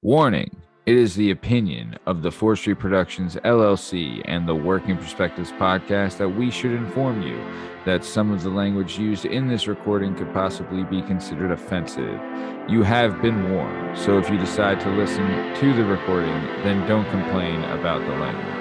Warning. It is the opinion of the 4th Street Productions LLC and the Working Perspectives podcast that we should inform you that some of the language used in this recording could possibly be considered offensive. You have been warned, so if you decide to listen to the recording, then don't complain about the language.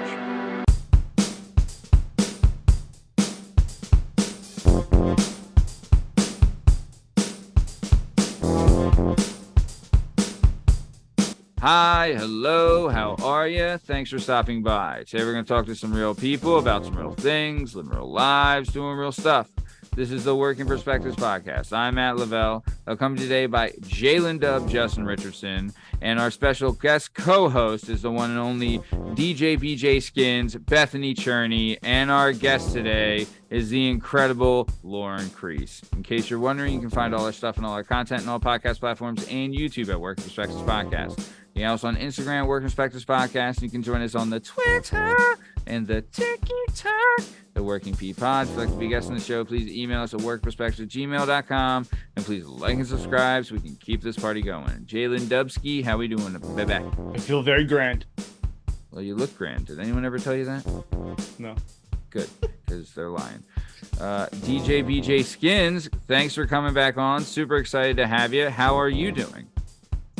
Hi, hello, how are you? Thanks for stopping by. Today we're going to talk to some real people about some real things, living real lives, doing real stuff. This is the Working Perspectives podcast. I'm Matt Lavelle. I'll come today by jdub, Justin Richardson, and our special guest co-host is the one and only BJ SKINZ, Bethany Chernay, and our guest today is the incredible Lauren Kreiss. In case you're wondering, you can find all our stuff and all our content on all podcast platforms and YouTube at Working Perspectives Podcast. You can also on Instagram, Working Perspectives Podcast. You can join us on the Twitter and the TikTok, the Working P Pod. If you'd like to be a guest on the show, please email us at workperspectives@gmail.com. And please like and subscribe so we can keep this party going. Jalen Dubsky, how we doing, baby? I feel very grand. Well, you look grand. Did anyone ever tell you that? No. Good, because they're lying. BJ SKINZ, thanks for coming back on. Super excited to have you. How are you doing?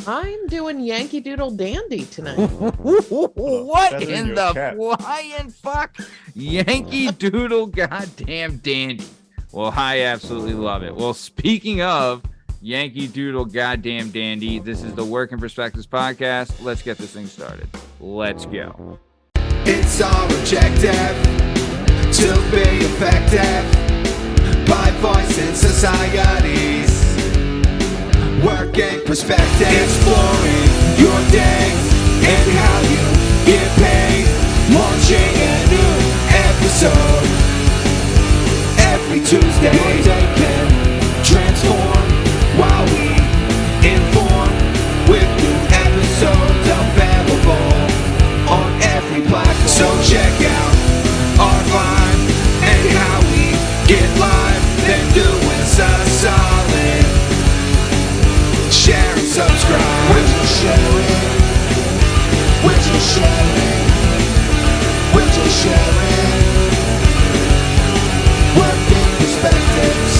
I'm doing Yankee Doodle Dandy tonight. What in the flying fuck? Yankee Doodle goddamn dandy. Well, I absolutely love it. Well, speaking of Yankee Doodle goddamn dandy, this is the Working Perspectives podcast. Let's get this thing started. Let's go. It's our objective to be effective by voicing societies. Working perspective, exploring your day and how you get paid. Launching a new episode every Tuesday. Your day can transform while we inform with new episodes available on every platform. So check out our vibe and how we get live. Then do us a solid. Share and subscribe. We're just sharing. We're just sharing. We're just sharing. Working perspectives.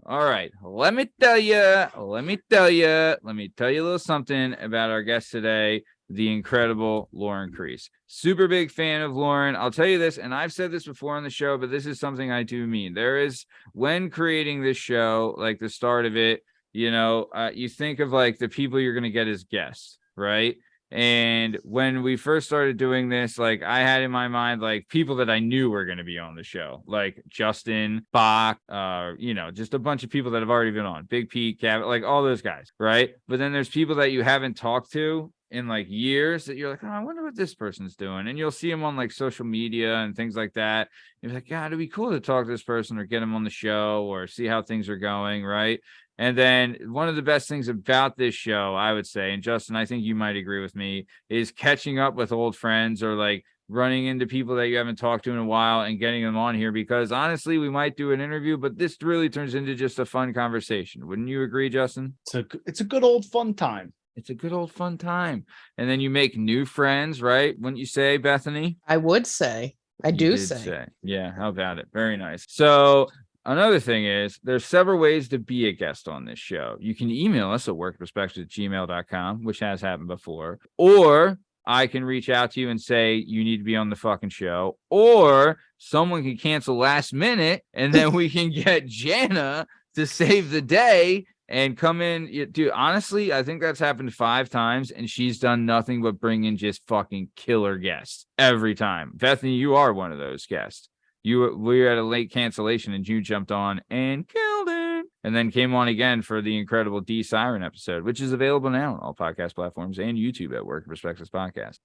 All right, let me tell you a little something about our guest today, the incredible Lauren Kreiss. Super big fan of Lauren. I'll tell you this, and I've said this before on the show, but this is something I do mean. There is, when creating this show, like the start of it, you think of like the people you're going to get as guests, right? And when we first started doing this, like I had in my mind, like people that I knew were going to be on the show, like Justin, Bach, just a bunch of people that have already been on, Big Pete, Cabot, like all those guys, right? But then there's people that you haven't talked to in like years that you're like, oh, I wonder what this person's doing. And you'll see them on like social media and things like that. You're like, God, it'd be cool to talk to this person or get them on the show or see how things are going, right? And then one of the best things about this show, I would say, and Justin, I think you might agree with me, is catching up with old friends or like running into people that you haven't talked to in a while and getting them on here, because honestly, we might do an interview, but this really turns into just a fun conversation. Wouldn't you agree, Justin? It's a good old fun time. It's a good old fun time. And then you make new friends, right? Wouldn't you say, Bethany? I would say. I do say. Yeah, how about it? Very nice. So another thing is there's several ways to be a guest on this show. You can email us at workperspectives@gmail.com, which has happened before, or I can reach out to you and say you need to be on the fucking show, or someone can cancel last minute and then we can get Jana to save the day and come in. Dude, honestly, I think that's happened 5 times and she's done nothing but bring in just fucking killer guests every time. Bethany, you are one of those guests. We were at a late cancellation and you jumped on and killed it, and then came on again for the incredible D Siren episode, which is available now on all podcast platforms and YouTube at Working Perspectives Podcast.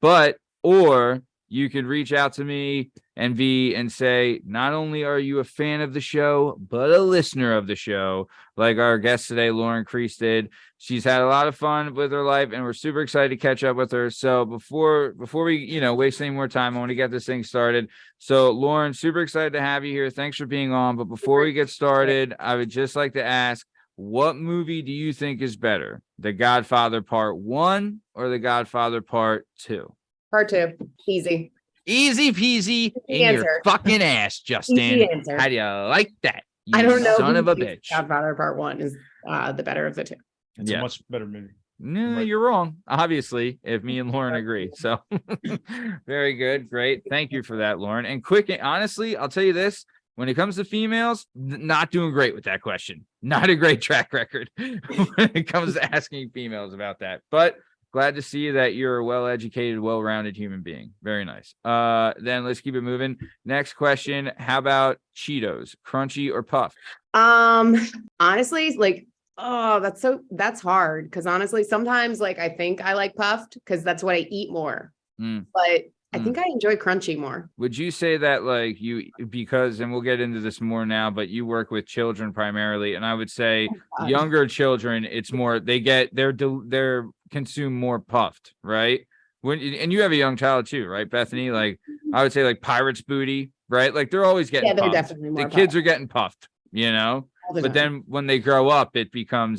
Or you could reach out to me and say, not only are you a fan of the show, but a listener of the show, like our guest today, Lauren Kreiss did. She's had a lot of fun with her life, and we're super excited to catch up with her. So before we, waste any more time, I want to get this thing started. So Lauren, super excited to have you here. Thanks for being on. But before we get started, I would just like to ask, what movie do you think is better? The Godfather Part 1 or The Godfather Part 2? Part 2. Easy. Easy peasy in your fucking ass, Justin. Easy answer. How do you like that? You I don't know. Son of a who bitch. Godfather Part 1 is the better of the two. It's a much better movie. No, Right. you're wrong. Obviously, if me and Lauren agree. So very good. Great. Thank you for that, Lauren. And honestly, I'll tell you this. When it comes to females, not doing great with that question. Not a great track record when it comes to asking females about that. But glad to see that you're a well-educated, well-rounded human being. Very nice. Then let's keep it moving. Next question. How about Cheetos? Crunchy or puffed? Honestly, that's hard. Because honestly, sometimes I think I like puffed because that's what I eat more. But I think I enjoy crunchy more. Would you say that and we'll get into this more now, but you work with children primarily, and I would say younger children, it's more, they're consume more puffed, right? And you have a young child too, right, Bethany? I would say Pirate's Booty, right? They're always getting they're puffed. definitely more The kids puffed. are getting puffed, but then when they grow up, they become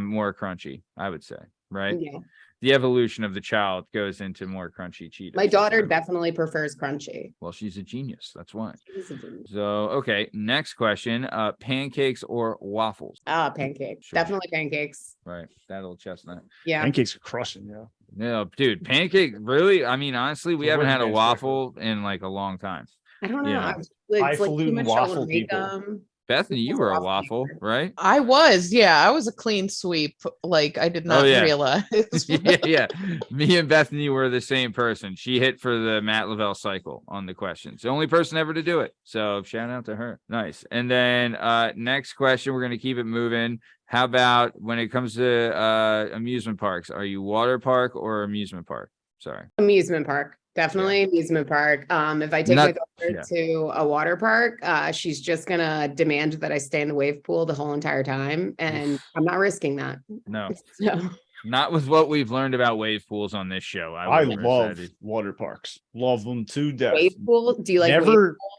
more crunchy, I would say, right? Yeah. The evolution of the child goes into more crunchy Cheetos. My daughter definitely prefers crunchy. Well, she's a genius. That's why. She's a genius. So, okay. Next question. Pancakes or waffles? Pancakes. Sure. Definitely pancakes. Right. That old chestnut. Yeah. Pancakes are crushing, yeah. No, dude. Pancake. Really? I mean, honestly, we haven't had a waffle in a long time. I don't know. Yeah. It's too Highfalutin much waffle trouble to make people. them. Bethany, you were a waffle, right? I was a clean sweep. I did not realize. yeah. Me and Bethany were the same person. She hit for the Matt Lavelle cycle on the questions. The only person ever to do it. So shout out to her. Nice. And then next question, we're going to keep it moving. How about when it comes to amusement parks? Are you water park or amusement park? Sorry. Amusement park. Definitely amusement park. If I take my daughter to a water park, she's just gonna demand that I stay in the wave pool the whole entire time, and I'm not risking that. No. So. Not with what we've learned about wave pools on this show. I love water parks. Love them to death. Wave pool? Do you like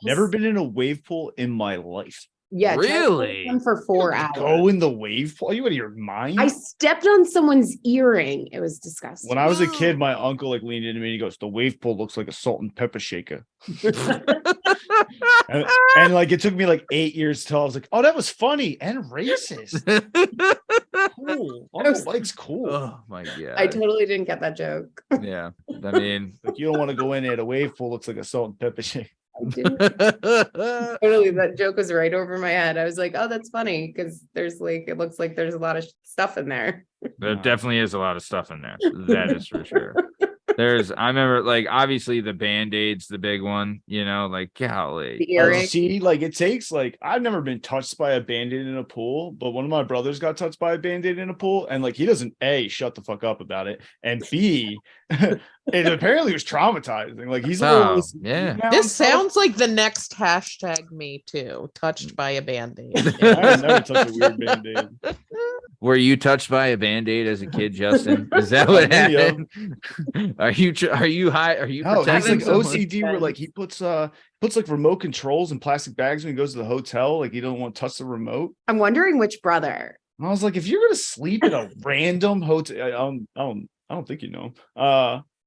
never been in a wave pool in my life. Yeah, really? For 4 hours. Go in the wave pool? Are you out of your mind? I stepped on someone's earring. It was disgusting. When I was a kid, my uncle leaned into me and he goes, "The wave pool looks like a salt and pepper shaker." and it took me 8 years till I was like, "Oh, that was funny and racist." Cool. Uncle Mike's cool. Oh my god. I totally didn't get that joke. Yeah. I mean, you don't want to go in there. The wave pool looks like a salt and pepper shaker. I didn't. Totally, that joke was right over my head. I was like, "Oh, that's funny," because there's it looks like there's a lot of stuff in there. There definitely is a lot of stuff in there. That is for sure. I remember obviously the Band-Aid's the big one, golly. The earring. See, it takes I've never been touched by a Band-Aid in a pool, but one of my brothers got touched by a Band-Aid in a pool, and he doesn't A, shut the fuck up about it, and B, it apparently was traumatizing. He's a little This sounds like the next hashtag me too. Touched by a Band-Aid. I never touched a weird Band-Aid. Were you touched by a Band-Aid as a kid, Justin? Is that what happened? Are you high? Are you protecting he's OCD where he puts remote controls in plastic bags when he goes to the hotel. He don't want to touch the remote. I'm wondering which brother. And I was like, if you're gonna sleep in a random hotel, I don't think you know.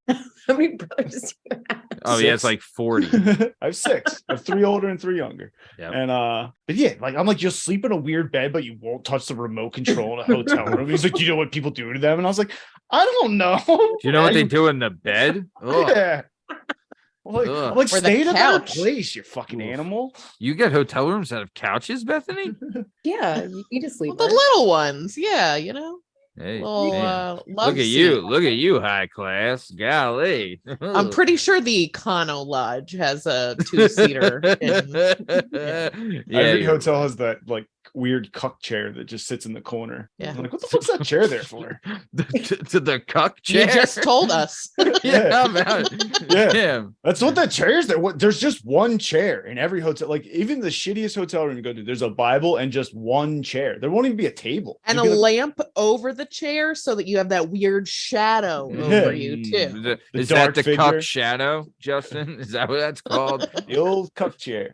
How many brothers do you have? Oh, yeah, it's 40. I have 6. I have 3 older and 3 younger. Yep. And but yeah, I'm you'll sleep in a weird bed, but you won't touch the remote control in a hotel room. He's like, do you know what people do to them? And I was like, I don't know. Do you know what they do in the bed? Ugh. Yeah. I'm stay in a better couch. place, you fucking animal. You get hotel rooms that have couches, Bethany? Yeah, you need to sleep. The little ones, yeah, Hey, Well, man. love Look at seat. you. Look at you, high class. Golly. I'm pretty sure the Econo Lodge has a 2-seater. Yeah, Every you're hotel has that weird cuck chair that just sits in the corner. Yeah. I'm like, what the fuck's that chair there for? the cuck You chair. just told us. Yeah, how about it? Yeah. Damn. That's what that chair is there. There's just one chair in every hotel. Like even the shittiest hotel room you go to, there's a Bible and just one chair. There won't even be a table. And a You'd be like, lamp over the chair so that you have that weird shadow over you too. The Is that dark the figure. cuck shadow, Justin? Is that what that's called? the old cuck chair.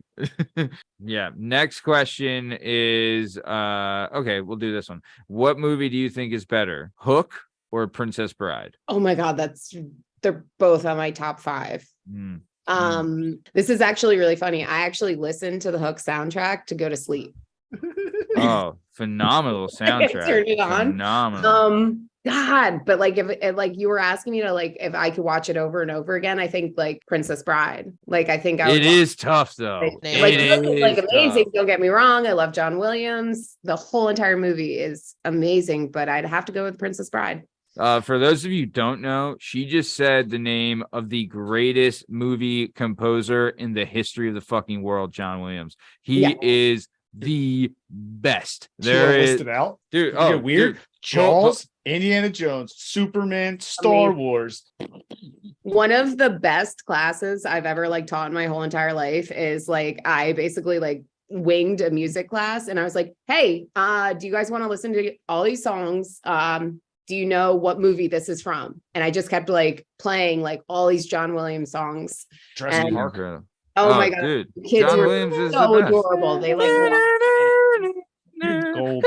Yeah. Next question is okay, we'll do this one. What movie do you think is better, Hook or Princess Bride? Oh my God, they're both on my top 5. This is actually really funny. I actually listened to the Hook soundtrack to go to sleep. Oh, phenomenal soundtrack. Turn it on. Phenomenal. God, but like if like you were asking me to like if I could watch it over and over again, I think like Princess Bride. Like I think I would It is tough though. like It Hook is like is amazing. tough. Don't get me wrong. I love John Williams. The whole entire movie is amazing, but I'd have to go with Princess Bride. For those of you who don't know, she just said the name of the greatest movie composer in the history of the fucking world, John Williams. He is the best. There is listed out. dude. Oh, Oh, weird. dude. Jaws, Indiana Jones, Superman, Star Wars. One of the best classes I've ever like taught in my whole entire life is like I basically like winged a music class and I was like, hey, do you guys want to listen to all these songs? Do you know what movie this is from? And I just kept like playing like all these John Williams songs. Jurassic And- Park. Oh my God. dude. The kids John were Williams is so the best. adorable. They like Gold.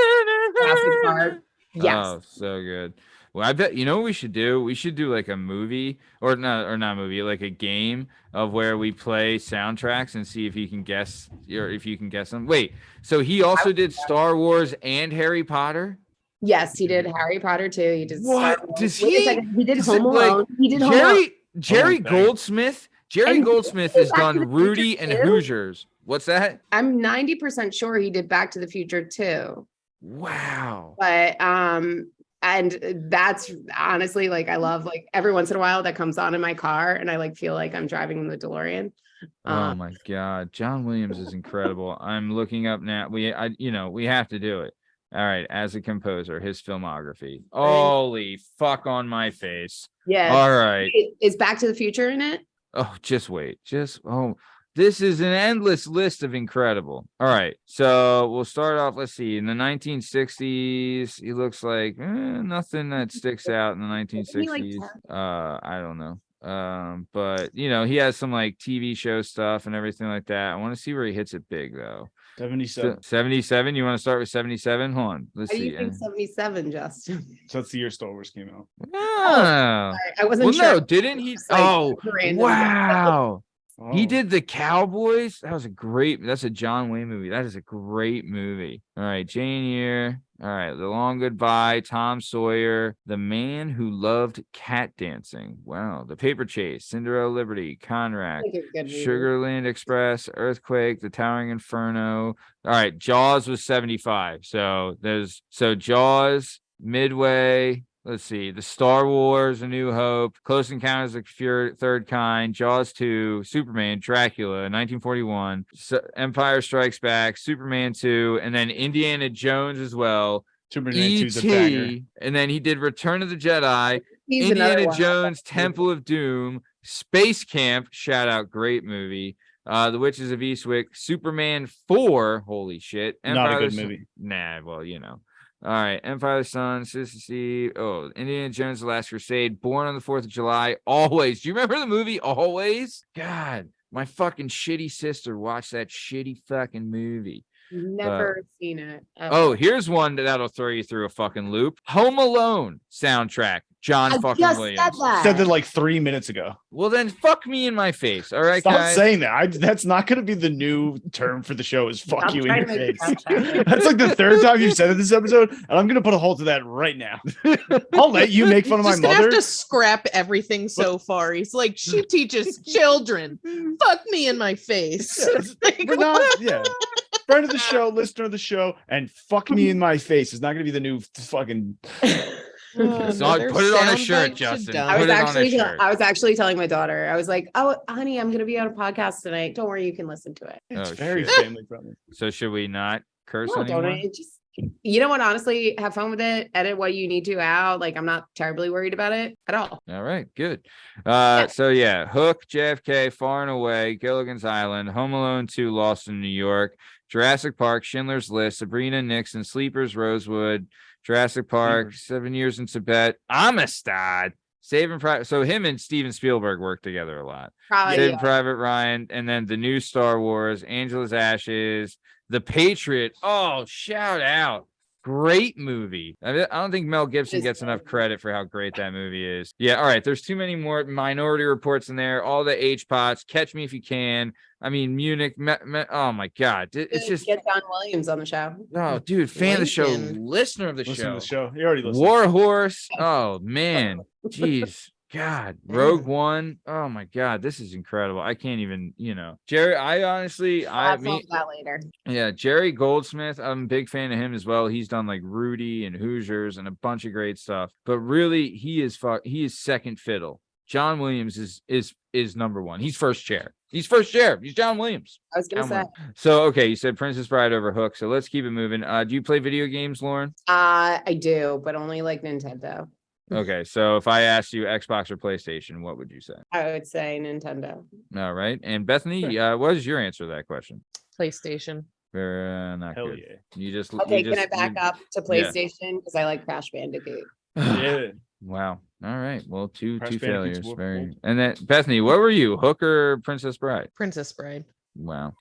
Jurassic Park. Yes. Oh, so good. Well, I bet you know what we should do? We should do like a movie or not a movie, like a game of where we play soundtracks and see if you can guess or if you can guess them. Wait, so he also did Star Wars and Harry Potter? Yes, he did Harry Potter too. He did What? Star Wars. Does Wait a he- second. He did is Home it, like, Alone. He did Home Alone. Jerry thing. Goldsmith. Jerry And Goldsmith he has did Back to done the Future Rudy and too? Hoosiers. What's that? I'm 90% sure he did Back to the Future too. Wow. But and that's honestly like I love like every once in a while that comes on in my car and I like feel like I'm driving the DeLorean. Oh my God, John Williams is incredible. I'm looking up now. We have to do it. All right, as a composer, his filmography. Holy fuck on my face. Yeah. All right. Is Back to the Future in it? Oh, just wait. This is an endless list of incredible. All right, so we'll start off. Let's see. In the 1960s, he looks like nothing that sticks out in the 1960s. I don't know. But he has some like TV show stuff and everything like that. I want to see where he hits it big though. 77. 77. You want to start with 77? Hold on. Let's How do see. you think 77, Justin? So that's the year Star Wars came out. Oh. I wasn't Well, sure. no, didn't he? Just, like, Oh, random. wow. He Oh. did the Cowboys. That's a John Wayne movie. That is a great movie. All right, Jane Eyre. All right, The Long Goodbye, Tom Sawyer, The Man Who Loved Cat Dancing. Wow, The Paper Chase, Cinderella Liberty, Conrack, I think it's a good movie. Sugarland Express, Earthquake, The Towering Inferno. All right, Jaws was 75. So Jaws, Midway. Let's see, The Star Wars, A New Hope, Close Encounters of the Third Kind, Jaws 2, Superman, Dracula, 1941, Empire Strikes Back, Superman 2, and then Indiana Jones as well. Superman 2's a banger. E.T., and then he did Return of the Jedi, He's another Indiana one. Jones, Temple of Doom, Space Camp, shout out, great movie. The Witches of Eastwick, Superman 4, holy shit. Not a Empire good of the movie. Nah, well, All right, Empire of the Sun, Sissy, Indiana Jones, The Last Crusade, Born on the 4th of July, Always. Do you remember the movie Always? God, my fucking shitty sister watched that shitty fucking movie. Never seen it. Oh, here's one that'll throw you through a fucking loop. Home Alone soundtrack, John I fucking just Williams. said that. Said that like 3 minutes ago. Well, then fuck me in my face. All right, Stop guys. saying that. That's not going to be the new term for the show is fuck Stop you in trying your to make face. it sound That's like the third time you've said it this episode, and I'm going to put a halt to that right now. I'll let you make fun of my Just gonna mother. have to scrap everything so far. He's like, she teaches children. Fuck me in my face. Like, We're not, yeah. Friend of the show, listener of the show, and fuck me in my face is not going to be the new fucking. So put it on a shirt, Justin. I Put was it on a actually shirt. I was actually telling my daughter, I was like, oh honey, I'm gonna be on a podcast tonight. Don't worry, you can listen to it. It's Oh, very shit. family friendly. So should we not curse No, anymore? don't I? Just, you know what? Honestly, have fun with it. Edit what you need to out. Like, I'm not terribly worried about it at all. All right, good. So yeah, Hook, JFK, Far and Away, Gilligan's Island, Home Alone 2, Lost in New York, Jurassic Park, Schindler's List, Sabrina, Nixon, Sleepers, Rosewood, Jurassic Park, 7 Years in Tibet, Amistad, Saving Private. So him and Steven Spielberg work together a lot. Probably. Saving Private Ryan, and then the new Star Wars, Angela's Ashes, The Patriot. Oh, shout out. Great movie. I don't think Mel Gibson gets enough credit for how great that movie is. Yeah, all right. There's too many more Minority Reports in there. All the H-Pots. Catch Me If You Can. I mean, Munich. Oh my God. It's just get John Williams on the show. oh, dude, fan of the show, Lincoln. listener of the Listen show. to the show. You already listened. War Horse. Oh man. Jeez. God. Rogue One. Oh my God. This is incredible. I can't even, Jerry, I honestly, I'll have fun with that later. yeah, Jerry Goldsmith. I'm a big fan of him as well. He's done like Rudy and Hoosiers and a bunch of great stuff. But really, he is second fiddle. John Williams is number one. He's first chair. He's John Williams. I was gonna say. So okay, you said Princess Bride over Hook. So let's keep it moving. Do you play video games, Lauren? I do, but only like Nintendo. Okay, so if I asked you Xbox or PlayStation, what would you say? I would say Nintendo. All right, and Bethany, what is your answer to that question? PlayStation. Very not Hell good. yeah. You just Okay, you can I just- back up to PlayStation because I like Crash Bandicoot? Yeah. Wow. All right. Well, two Crash Bandicoot's failures. whoop, Very. whoop. And then Bethany, what were you? Hook or Princess Bride? Princess Bride. Wow.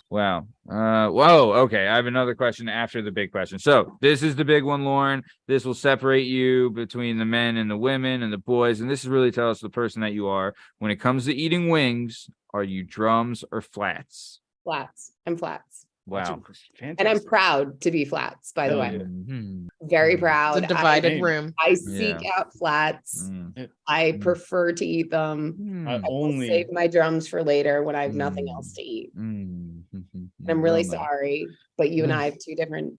Whoa. Okay. I have another question after the big question. So this is the big one, Lauren. This will separate you between the men and the women and the boys. And this is really tell us the person that you are. When it comes to eating wings, are you drums or flats? Flats. I'm flats. Wow. And I'm proud to be flats, by the Hell way. yeah. Mhm. Very It's proud. a divided I- room. I seek out flats. Mm. I prefer to eat them. Mm. I I will only save my drums for later when I have nothing Mm. else to eat. Mm. And I'm really Well, no. sorry, but you and Mm. I have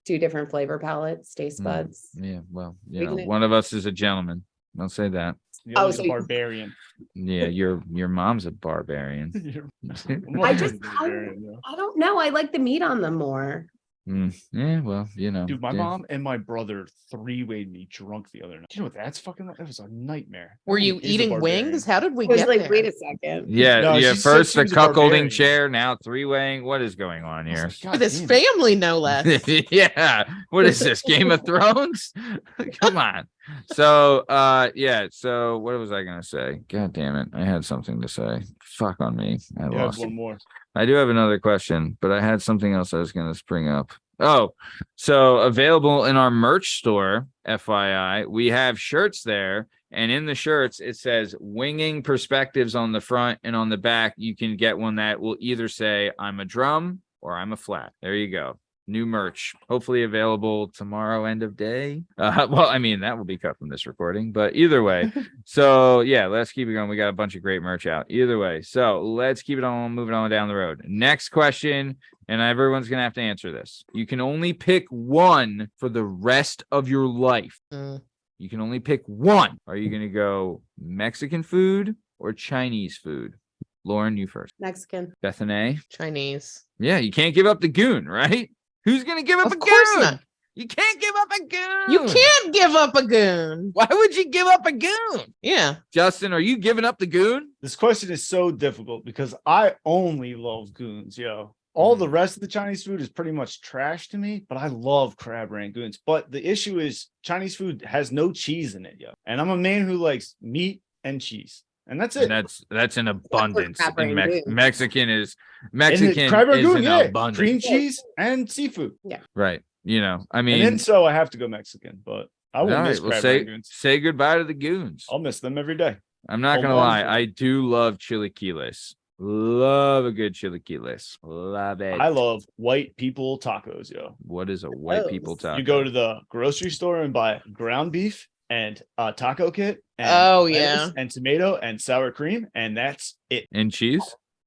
two different flavor palettes, taste Mm. buds. Yeah. Well, We can- one of us is a gentleman. Don't say that. The Oh, other's so a you- barbarian. Yeah, your mom's a barbarian. I don't know. I like the meat on them more. Yeah, well, Dude, my yeah. mom and my brother three-wayed me drunk the other night. You know what that's fucking like? That was a nightmare. Were you He's a eating barbarian. wings? How did we I was get like, there? wait a second. Yeah, No, yeah. she said First she the was a cuckolding barbarian. chair, now three-weighing. What is going on here? God With his damn it. family, no less. Yeah. What is this? Game of Thrones? Come on. So yeah, so what was I gonna say? God damn it. I had something to say. Fuck on me. I You have lost. one more. I do have another question, but I had something else I was gonna spring up. Oh, so available in our merch store, FYI, we have shirts there. And in the shirts, it says winging perspectives on the front, and on the back, you can get one that will either say I'm a drum or I'm a flat. There you go. New merch, hopefully available tomorrow, end of day. Well, I mean, that will be cut from this recording, but either way. So yeah, let's keep it going. We got a bunch of great merch out either way. So let's keep it on, moving on down the road. Next question. And everyone's going to have to answer this. You can only pick one for the rest of your life. Mm. You can only pick one. Are you going to go Mexican food or Chinese food? Lauren, you first. Mexican. Bethany? Chinese. Yeah, you can't give up the goon, right? Who's going to give up Of a course goon? not. You can't give up a goon. You can't give up a goon. Why would you give up a goon? Yeah. Justin, are you giving up the goon? This question is so difficult because I only love goons, yo. All the rest of the Chinese food is pretty much trash to me, but I love crab rangoons. But the issue is Chinese food has no cheese in it, yo. And I'm a man who likes meat and cheese. And that's it. And that's in abundance. crab In rangoon. Mexican is And the Mexican crab is rangoon, in yeah. abundance. Cream cheese and seafood. Right. I And mean, then so I have to go Mexican, but I all will right, miss well, crab say rangoons. goodbye to the goons. I'll miss them every day. I'm not Oh, gonna lie, wonderful. I do love chilaquiles. Love a good chilaquiles. Love it. I love white people tacos, yo. What is a white Those. people taco? You go to the grocery store and buy ground beef and a taco kit. And Oh, lettuce yeah. And tomato and sour cream, and that's it. and cheese.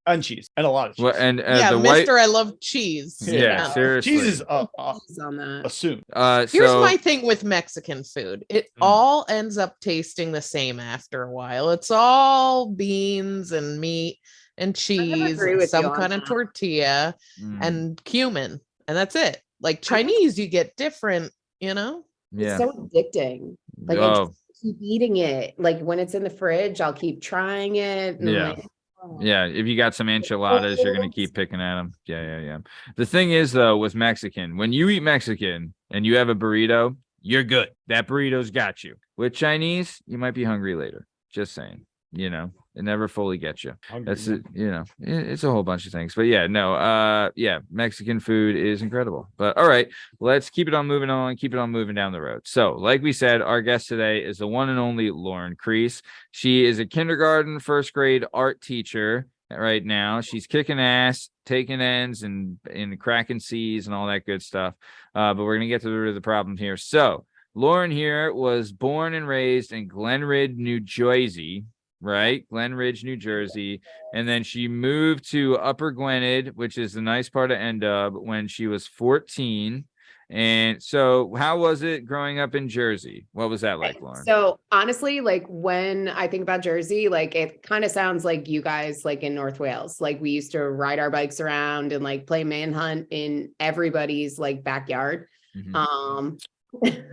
And cheese and a lot of cheese. What and Yeah, the Mister, white? I love cheese. Yeah, Yeah. seriously. Cheese is Cheese on that. assumed. Here's So my thing with Mexican food. It all ends up tasting the same after a while. It's all beans and meat and cheese agree and with you some on kind of that. tortilla mm, and cumin. And that's it. Like Chinese, you get different, you know? It's Yeah. so addicting. Like I Oh, just keep eating it. Like when it's in the fridge, I'll keep trying it. And Yeah. like, oh. yeah. If you got some enchiladas, you're gonna keep picking at them. Yeah. The thing is, though, with Mexican, when you eat Mexican and you have a burrito, you're good. That burrito's got you. With Chinese, you might be hungry later. Just saying. You know, it never fully gets you. Hungry, That's man. it. You know, it's a whole bunch of things. But yeah, no. Yeah, Mexican food is incredible. But all right, let's keep it on moving on. Keep it on moving down the road. So, like we said, our guest today is the one and only Lauren Kreiss. She is a kindergarten, first grade art teacher right now. She's kicking ass, taking ends, and cracking C's and all that good stuff. But we're gonna get to the root of the problem here. So, Lauren here was born and raised in Glenridge, New Jersey. Right, Glen Ridge, New Jersey, and then she moved to Upper Gwinnett, which is the nice part of NW, when she was 14. And so, how was it growing up in Jersey? What was that like, Lauren? So honestly, like when I think about Jersey, like it kind of sounds like you guys like in North Wales. Like we used to ride our bikes around and like play manhunt in everybody's like backyard. Mhm.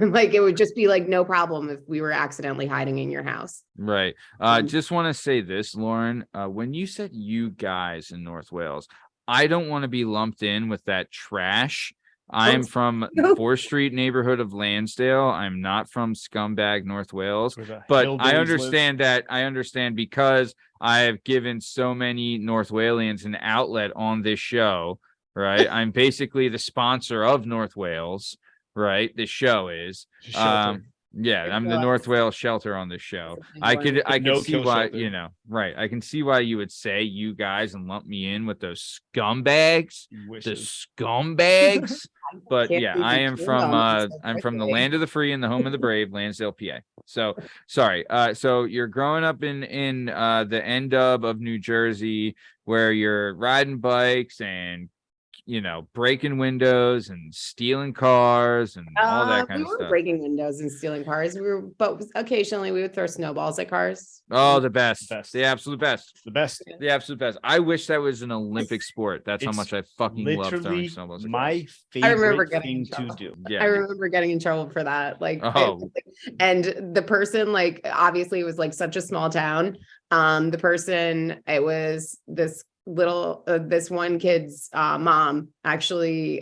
Like it would just be like no problem if we were accidentally hiding in your house. Right. Just want to say this, Lauren. When you said you guys in North Wales, I don't want to be lumped in with that trash. I'm from the 4th Street neighborhood of Lansdale. I'm not from scumbag North Wales, Where the but hillbillies I live. understand that. I understand because I have given so many North Walians an outlet on this show, right? I'm basically the sponsor of North Wales, right? This show is. Shelter. Yeah, I'm the North Wales shelter on this show. I could No see kill why, shelter. you know, right. I can see why you would say you guys and lump me in with those scumbags, the Wishes. scumbags. But Can't yeah, believe I you am chewed from on it so I'm from the quickly. land of the free and the home of the brave, Lansdale, PA. So sorry. So you're growing up in the NW of New Jersey where you're riding bikes and breaking windows and stealing cars and all that kind We of were stuff. breaking windows and stealing cars. But occasionally we would throw snowballs at cars. Oh, the best. Best. The absolute best. The best. The absolute best. I wish that was an Olympic sport. That's how It's much I fucking love throwing Literally snowballs. at cars. my I remember favorite getting thing in to do. Yeah. I remember getting in trouble for that. Like, Oh. and the person, like, obviously it was like such a small town. The person, it was this this one kid's mom actually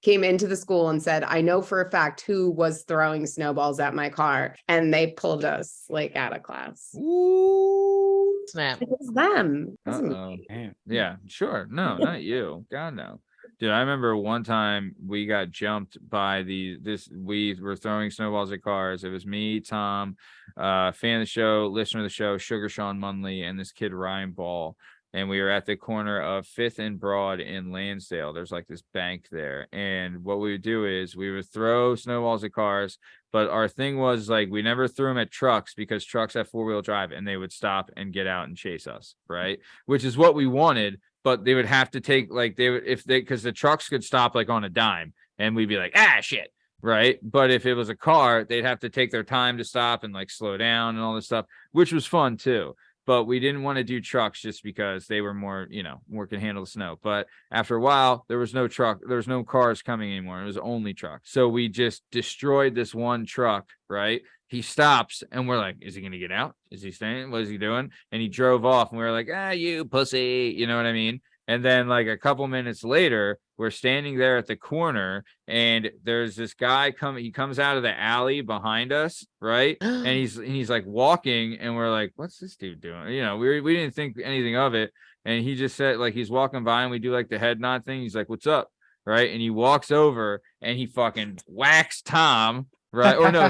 came into the school and said, I know for a fact who was throwing snowballs at my car. And they pulled us like out of class. Ooh. Snap. It was them. It wasn't me. Uh-oh. Man. Yeah, sure. No, not you. God, no. Dude, I remember one time we got jumped by we were throwing snowballs at cars. It was me, Tom, fan of the show, listener of the show, Sugar Sean Munley, and this kid, Ryan Ball. And we were at the corner of 5th and Broad in Lansdale. There's like this bank there. And what we would do is we would throw snowballs at cars. But our thing was like, we never threw them at trucks because trucks have 4-wheel drive and they would stop and get out and chase us. Right. Which is what we wanted. But they would have to take like because the trucks could stop like on a dime and we'd be like, shit. Right. But if it was a car, they'd have to take their time to stop and like slow down and all this stuff, which was fun, too. But we didn't want to do trucks just because they were more can handle the snow. But after a while, there was no cars coming anymore. It was only trucks. So we just destroyed this one truck, right? He stops and we're like, is he going to get out? Is he staying? What is he doing? And he drove off and we were like, you pussy. You know what I mean? And then like a couple minutes later, we're standing there at the corner and there's this guy he comes out of the alley behind us, right? And he's like walking and we're like, what's this dude doing? We didn't think anything of it. And he just said like, he's walking by and we do like the head nod thing. He's like, what's up? Right. And he walks over and he fucking whacks Tom. Right. Or no,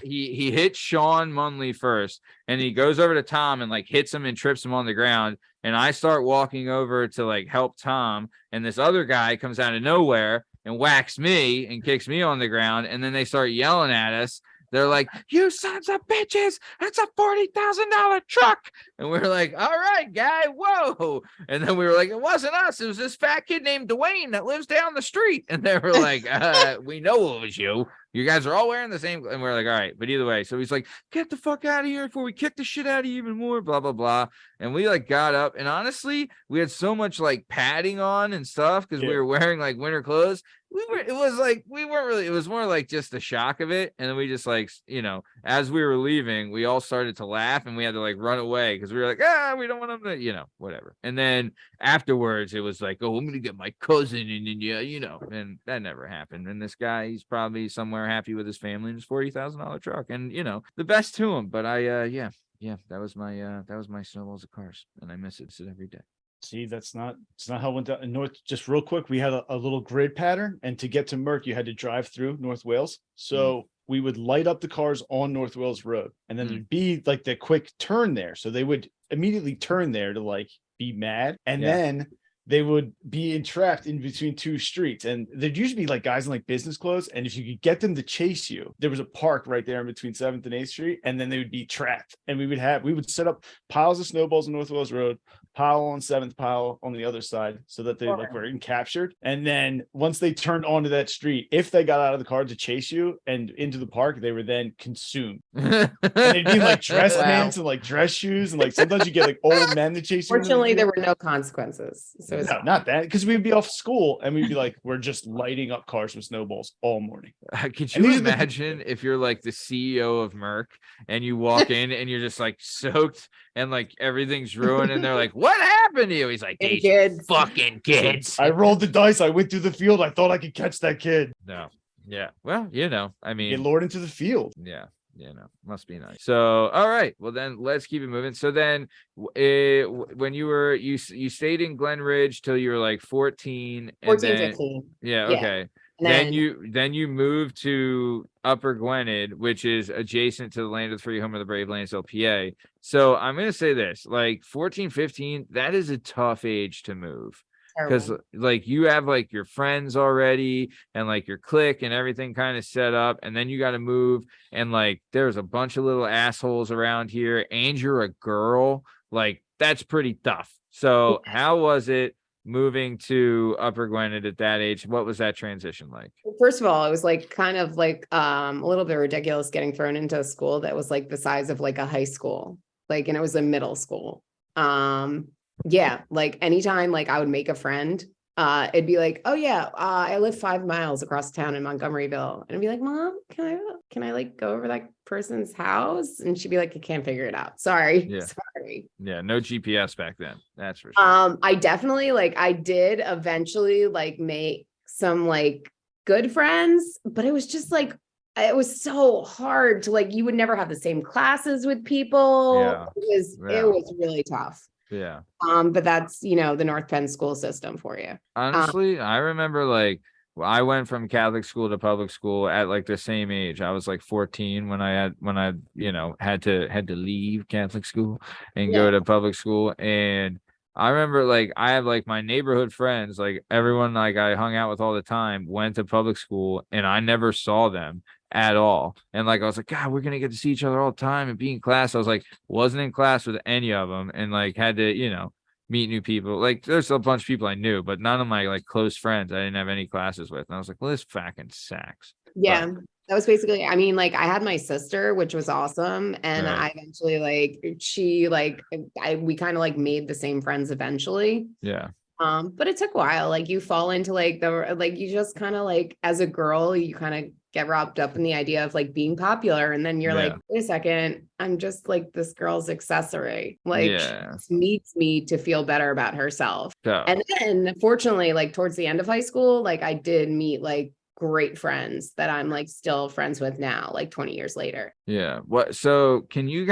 he hit Sean Munley first and he goes over to Tom and like hits him and trips him on the ground. And I start walking over to like help Tom. And this other guy comes out of nowhere and whacks me and kicks me on the ground. And then they start yelling at us. They're like, you sons of bitches, it's a $40,000 truck. And we were like, all right, guy, whoa. And then we were like, it wasn't us. It was this fat kid named Dwayne that lives down the street. And they were like, we know it was you. you guys are all wearing the same. And we're like, all right, but either way. So he's like, get the fuck out of here before we kick the shit out of you even more, blah, blah, blah. And we like got up, and honestly, we had so much like padding on and stuff because we were wearing like winter clothes. It was more like just the shock of it. And then we just like, as we were leaving, we all started to laugh, and we had to like run away because we were like, we don't want them to, whatever. And then afterwards it was like, oh, I'm gonna get my cousin, and and that never happened. And this guy, he's probably somewhere happy with his family in his $40,000 truck, and the best to him. But that was my snowballs of cars, and I miss it every day. See, it's not how it went down in North. Just real quick, we had a little grid pattern, and to get to Merck, you had to drive through North Wales. So we would light up the cars on North Wales Road, and then there'd be like the quick turn there. So they would immediately turn there to like be mad, and then they would be entrapped in between two streets. And there'd usually be like guys in like business clothes. And if you could get them to chase you, there was a park right there in between 7th and 8th Street. And then they would be trapped. And we would set up piles of snowballs on North Wales Road, pile on 7th, pile on the other side, so that they like were captured. And then once they turned onto that street, if they got out of the car to chase you and into the park, they were then consumed. And they'd be in like dress pants and like dress shoes. And like sometimes you get like old men to chase you. Fortunately, there were no consequences. So no, not that, because we'd be off school and we'd be like, we're just lighting up cars with snowballs all morning. Could you imagine if you're like the CEO of Merck and you walk in and you're just like soaked and like everything's ruined, and they're like, what happened to you? He's like, these fucking kids. I rolled the dice. I went through the field. I thought I could catch that kid. No. Yeah. Well, I mean, get lured into the field. Yeah. Must be nice. So, all right. Well, then let's keep it moving. So then when you stayed in Glen Ridge till you were like 14. 15. Yeah. Okay. Then you moved to Upper Glenwood, which is adjacent to the Land of the Free, home of the brave, Lansdale, PA. So I'm going to say this, like 14, 15, that is a tough age to move. Because like you have like your friends already and like your clique and everything kind of set up, and then you got to move, and like there's a bunch of little assholes around here, and you're a girl, like that's pretty tough. So how was it moving to Upper Glenwood at that age? What was that transition like? First of all, it was like kind of like a little bit ridiculous getting thrown into a school that was like the size of like a high school, like, and it was a middle school. Yeah, like anytime like I would make a friend, it'd be like, oh yeah, I live 5 miles across town in Montgomeryville, and I'd be like, Mom, can I like go over that person's house? And she'd be like, I can't figure it out. Sorry. Yeah, no GPS back then, that's for sure. I definitely I did eventually like make some like good friends, but it was just like it was so hard to like, you would never have the same classes with people. It was really tough. Yeah. But that's, the North Penn school system for you. Honestly, I remember like I went from Catholic school to public school at like the same age. I was like 14 when I had to leave Catholic school and go to public school. And I remember like I have like my neighborhood friends, like everyone like I hung out with all the time went to public school, and I never saw them at all. And like I was like, God, we're gonna get to see each other all the time and be in class. I was like, wasn't in class with any of them, and like had to meet new people. Like there's a bunch of people I knew, but none of my like close friends I didn't have any classes with. And I was like, well, this fucking sucks. Yeah. But that was basically, I mean, like I had my sister, which was awesome. And I eventually we kind of like made the same friends eventually. Yeah. But it took a while. Like you fall into like you just kind of like, as a girl, you kind of get wrapped up in the idea of like being popular. And then you're like, wait a second, I'm just like this girl's accessory. Like she needs me to feel better about herself. And then fortunately, like towards the end of high school, like I did meet like great friends that I'm like still friends with now, like 20 years later. Yeah. So can you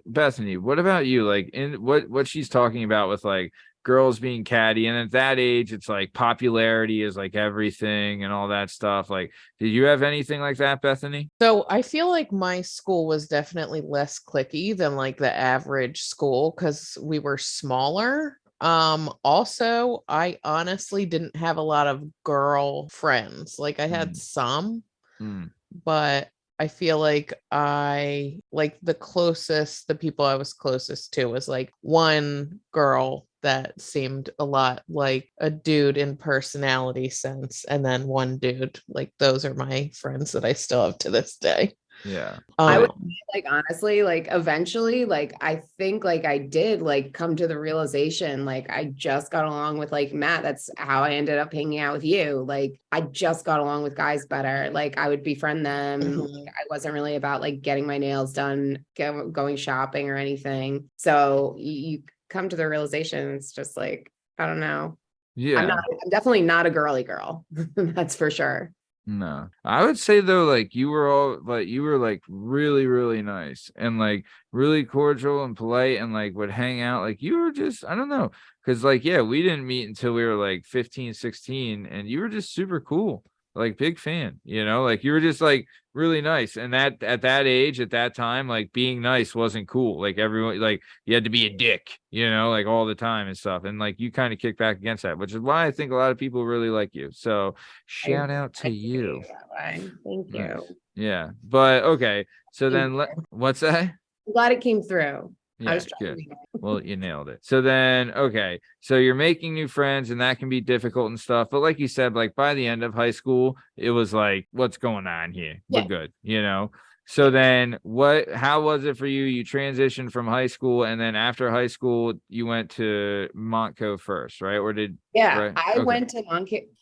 Bethany, what about you? Like in what she's talking about with like girls being catty, and at that age it's like popularity is like everything and all that stuff. Like, did you have anything like that, Bethany? So I feel like my school was definitely less cliquey than like the average school because we were smaller. Also, I honestly didn't have a lot of girl friends. Like I had some, but I feel like the people I was closest to was like one girl that seemed a lot like a dude in personality sense, and then one dude. Like those are my friends that I still have to this day. Yeah. I would Um, like honestly, like eventually, like I think like I did like come to the realization, like I just got along with like Matt. That's how I ended up hanging out with you. Like I just got along with guys better. Like I would befriend them. Mhm. Like, I wasn't really about like getting my nails done, going shopping or anything. So you come to the realization, it's just like, I don't know. Yeah. I'm definitely not a girly girl. That's for sure. No, I would say though, like you were like really, really nice and like really cordial and polite and like would hang out. Like you were just, I don't know. Cause like, yeah, we didn't meet until we were like 15, 16 and you were just super cool. Like big fan, like you were just like really nice. And that at that age, at that time, like being nice wasn't cool. Like everyone, like you had to be a dick, like all the time and stuff. And like you kind of kick back against that, which is why I think a lot of people really like you. So shout out to you. Thank Nice. you. Yeah. But okay. So then what's that? I'm glad it came through. I Yeah, was trying good. to Well, you nailed it. So then, okay. So you're making new friends and that can be difficult and stuff. But like you said, like by the end of high school, it was like, what's going on here? We're good, So then how was it for you? You transitioned from high school and then after high school, you went to Montco first, right? Or right? I went to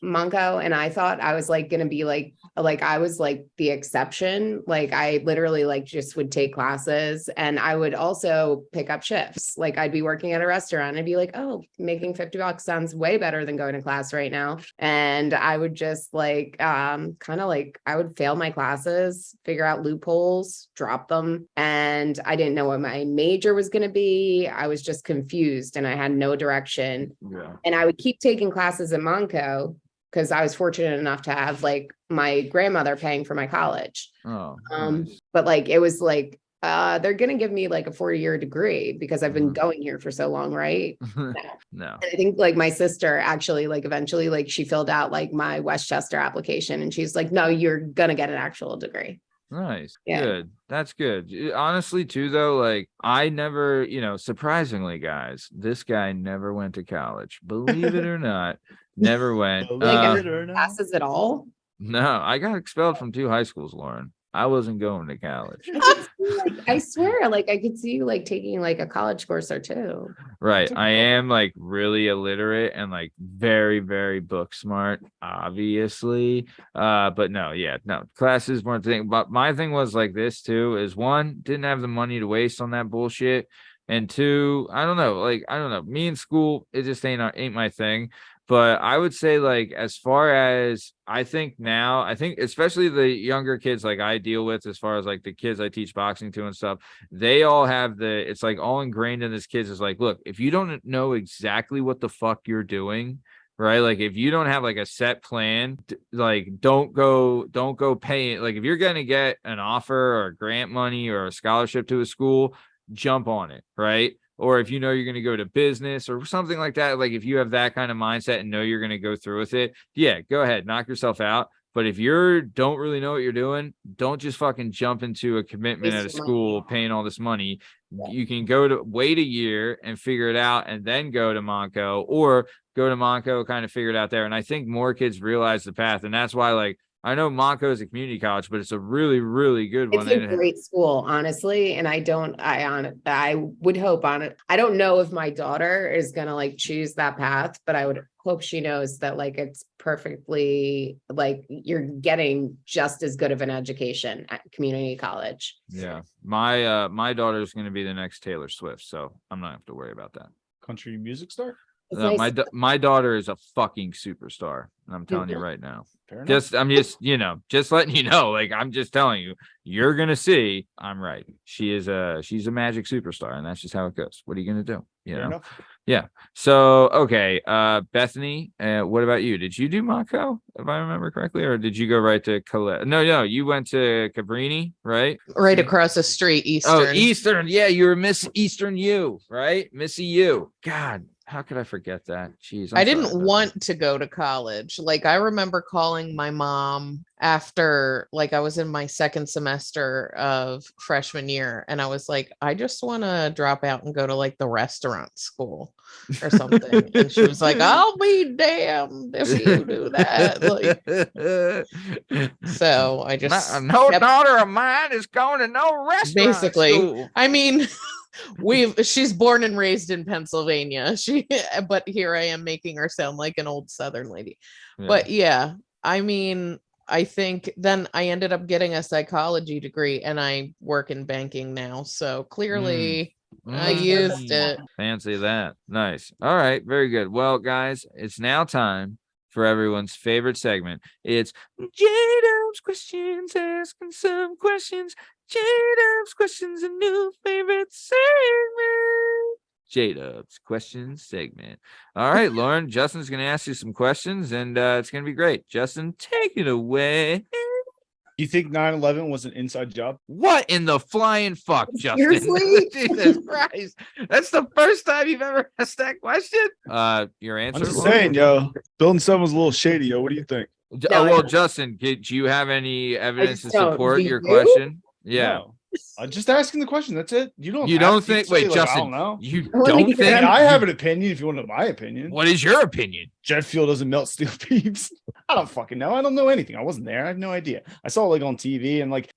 Monco and I thought I was like gonna be like I was like the exception. Like I literally like just would take classes and I would also pick up shifts. Like I'd be working at a restaurant. I'd be like, oh, making $50 sounds way better than going to class right now. And I would just like kind of like I would fail my classes, figure out loopholes, drop them. And I didn't know what my major was gonna be. I was just confused and I had no direction. Yeah. And I would keep taking classes at Monco because I was fortunate enough to have like my grandmother paying for my college. Oh, nice. But like it was like they're gonna give me like a 4-year degree because I've been going here for so long, right? No. And I think like my sister actually like eventually like she filled out like my Westchester application and she's like, no, you're gonna get an actual degree. Nice. Yeah. Good. That's good. Honestly, too, though, like I never, surprisingly, guys, this guy never went to college. Believe it or not, never went. Like classes at all? No, I got expelled from 2 high schools, Lauren. I wasn't going to college. I swear, like I could see you like taking like a college course or two. Right. I am like really illiterate and like very, very book smart, obviously. But no, classes weren't the thing. But my thing was like this too, is 1, didn't have the money to waste on that bullshit. And 2, I don't know. Me in school, it just ain't my thing. But I would say, like, as far as I think especially the younger kids like I deal with, as far as like the kids I teach boxing to and stuff, they all have it's like all ingrained in this kids is like, look, if you don't know exactly what the fuck you're doing, right? Like if you don't have like a set plan, like don't go pay. Like if you're going to get an offer or grant money or a scholarship to a school, jump on it, right? Or if you're going to go to business or something like that, like if you have that kind of mindset and know you're going to go through with it, yeah, go ahead, knock yourself out. But if you don't really know what you're doing, don't just fucking jump into a commitment at a school paying all this money. Yeah. You can wait a year and figure it out and then go to Monco, or go to Monco, kind of figure it out there. And I think more kids realize the path. And that's why, like, I know Monco is a community college, but it's a really, really good one. It's a great school, honestly. And I would hope on it. I don't know if my daughter is going to like choose that path, but I would hope she knows that like it's perfectly like you're getting just as good of an education at community college. Yeah. My daughter is going to be the next Taylor Swift, so I'm not going to have to worry about that. Country music star? Nice. My daughter is a fucking superstar. I'm telling you right now. I'm just letting you know, like, I'm just telling you, you're going to see, I'm right. She's a magic superstar, and that's just how it goes. What are you going to do? Yeah. So, okay. Bethany, what about you? Did you do Monco, if I remember correctly, or did you go right to Colette? No, you went to Cabrini, right? Right across the street, Eastern. Oh, Eastern. Yeah, you were Miss Eastern U, right? Missy U. God. How could I forget that? Jeez, I didn't want to go to college. Like I remember calling my mom after, like, I was in my second semester of freshman year, and I was like, I just want to drop out and go to like the restaurant school or something. And she was like, I'll be damned if you do that. Like, so I just no kept- daughter of mine is going to no restaurant basically, school. I mean, she's born and raised in Pennsylvania. But here I am making her sound like an old Southern lady. Yeah. But yeah, I mean, I think then I ended up getting a psychology degree, and I work in banking now. So clearly I used it. Fancy that. Nice. All right. Very good. Well, guys, it's now time for everyone's favorite segment. It's jdub's questions, asking some questions. jdub's questions, a new favorite segment. jdub's questions segment. All right, Lauren, Justin's going to ask you some questions, and it's going to be great. Justin, take it away. You think 9/11 was an inside job? What in the flying fuck, Justin? Seriously? Jesus Christ. That's the first time you've ever asked that question? Your answer? I'm just Lauren? saying, yo. Building 7 was a little shady, yo. What do you think? Oh, well, Justin, do you have any evidence to just don't. support Do your you? question? Yeah. No. I'm just asking the question. That's it. You don't. You have don't to think? say, Wait, like, Justin. I don't know. You Let me don't hear think? it. I have an opinion. If you want to know my opinion, What is your opinion? jet fuel doesn't melt steel beams. I don't fucking know. I don't know anything. I wasn't there. I have no idea. I saw it like on TV, and like,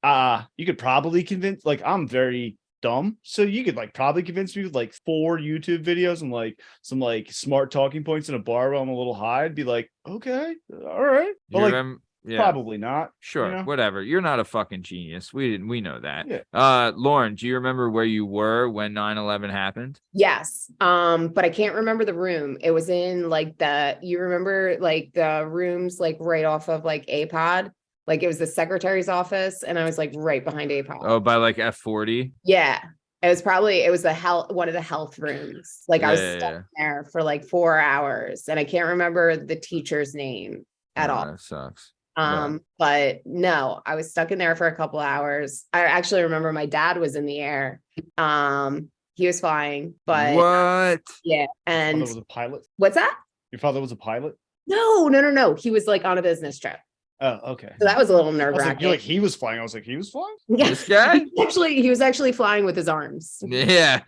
you could probably convince. Like, I'm very dumb, so you could like probably convince me with like 4 YouTube videos and like some like smart talking points in a bar while I'm a little high. I'd be like, okay, all right, but You like, remem- yeah. probably not. Sure, you know? whatever. You're not a fucking genius. We know that. Yeah. Lauren, do you remember where you were when 9/11 happened? Yes. But I can't remember the room. It was in like you remember like the rooms like right off of like APOD? Like it was the secretary's office, and I was like right behind APOD. Oh, by like F40. Yeah. It was one of the health rooms. Like I was stuck there for like 4 hours, and I can't remember the teacher's name at all. That sucks. But no, I was stuck in there for a couple hours. I actually remember my dad was in the air. He was flying, but What? yeah. Your And father was a pilot. what's that? Your father was a pilot. No. He was like on a business trip. Oh, okay. So that was a little I nerve was like, wracking. you're like he was flying. I was like, he was flying. Yeah. This guy? He was actually flying with his arms. Yeah.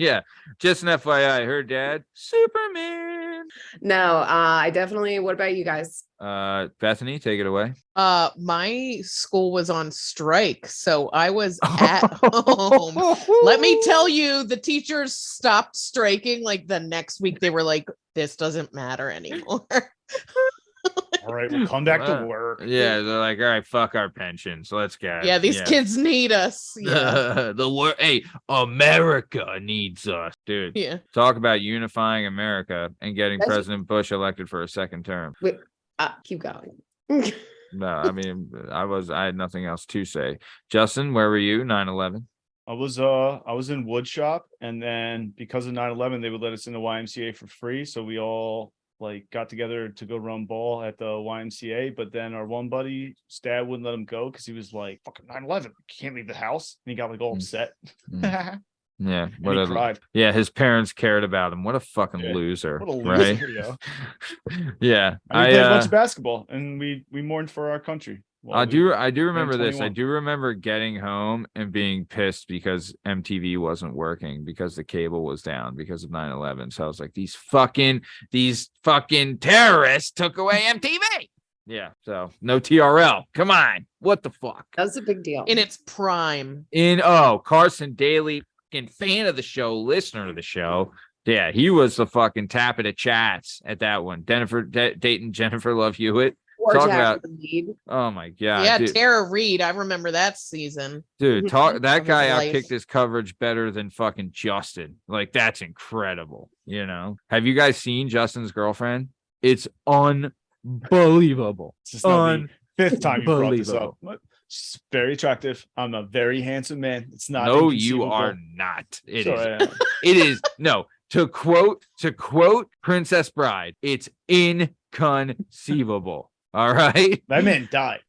Just an FYI, her dad, Superman. No, I definitely. What about you guys? Bethany, take it away. My school was on strike, so I was at home. Let me tell you, the teachers stopped striking like the next week. They were like, this doesn't matter anymore. All right, we'll come back to work. Yeah, they're like, all right, fuck our pensions. Let's go. Yeah, these kids need us. Yeah. Hey, America needs us, dude. Yeah. Talk about unifying America and getting That's- President Bush elected for a second term. Keep going. No, I mean, I had nothing else to say. Justin, where were you? 9/11. I was in wood shop, and then because of 9/11, they would let us in the YMCA for free. So we all like got together to go run ball at the YMCA, but then our one buddy, Stab, wouldn't let him go because he was like, fucking 9/11, can't leave the house. And he got like all upset. Yeah, And he cried. yeah, his parents cared about him. What a fucking Yeah. loser. What a right? loser, yo. Yeah. I played a bunch of basketball, and we mourned for our country. I do remember this. I 21. do remember getting home and being pissed because MTV wasn't working because the cable was down because of 9/11. So I was like, these fucking terrorists took away MTV. Yeah. So no TRL. Come on. What the fuck? That was a big deal. In its prime. Carson Daly, fucking fan of the show, listener to the show. Yeah, he was the fucking tap of the chats at that one. Dating Jennifer Love Hewitt. Or Talk Jack about- the lead. Oh my god. Yeah, dude. Tara Reid. I remember that season. Dude, that Of guy his life. outkicked his coverage better than fucking Justin. Like, that's incredible. You know, have you guys seen Justin's girlfriend? It's unbelievable. It's just not the 5th time you brought this up. She's very attractive. I'm a very handsome man. It's not. No, you inconceivable. are not. It Sure is. I am. It is. No, to quote Princess Bride, it's inconceivable. All right. That man died.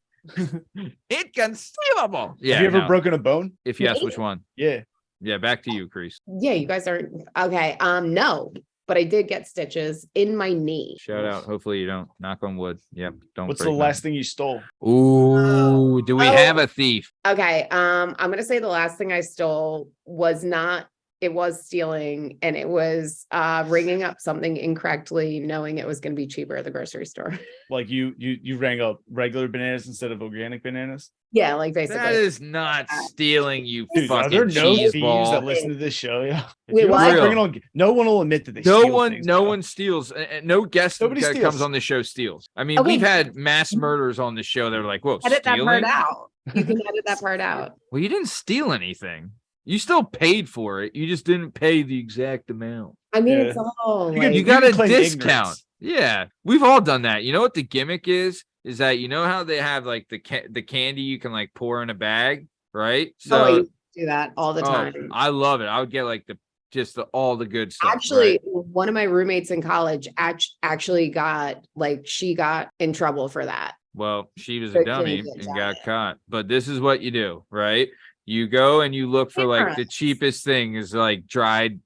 Inconceivable. Yeah. Have you ever no. broken a bone? If yes, Me? which one? Yeah. Yeah, back to you, Kreis. Yeah, you guys aren't okay. No, but I did get stitches in my knee. Shout out. Hopefully you don't. Knock on wood. Yep. Don't. What's the break last thing you stole? nothing. Ooh. Do we have a thief? Okay. I'm gonna say the last thing I stole was not. It was stealing, and it was ringing up something incorrectly, knowing it was going to be cheaper at the grocery store. Like you rang up regular bananas instead of organic bananas? Yeah, like basically. That is not stealing, you Dude, are fucking there no cheese thieves ball. that listen to this show? Yeah. If Wait, you don't what? bring it on- no one will admit that they No steal one, things, no bro. one steals. No guest Nobody that steals. comes on the show steals. I mean, Okay. we've had mass murders on the show. They're like, "Whoa, Edit that stealing?" part out. You can edit that part out. Well, you didn't steal anything. You still paid for it. You just didn't pay the exact amount. I mean, Yeah. it's all You like, can- You got can a claim discount. ignorance. Yeah, we've all done that. You know what the gimmick is? Is that you know how they have like the candy you can like pour in a bag, right? oh, you do that all the time. I love it. I would get like all the good stuff. Actually, right? one of my roommates in college actually got she got in trouble for that. Well, she was a For dummy doing it, and Jana. got caught. But this is what you do, right? You go and you look for like the Ignorance. cheapest thing is like dried,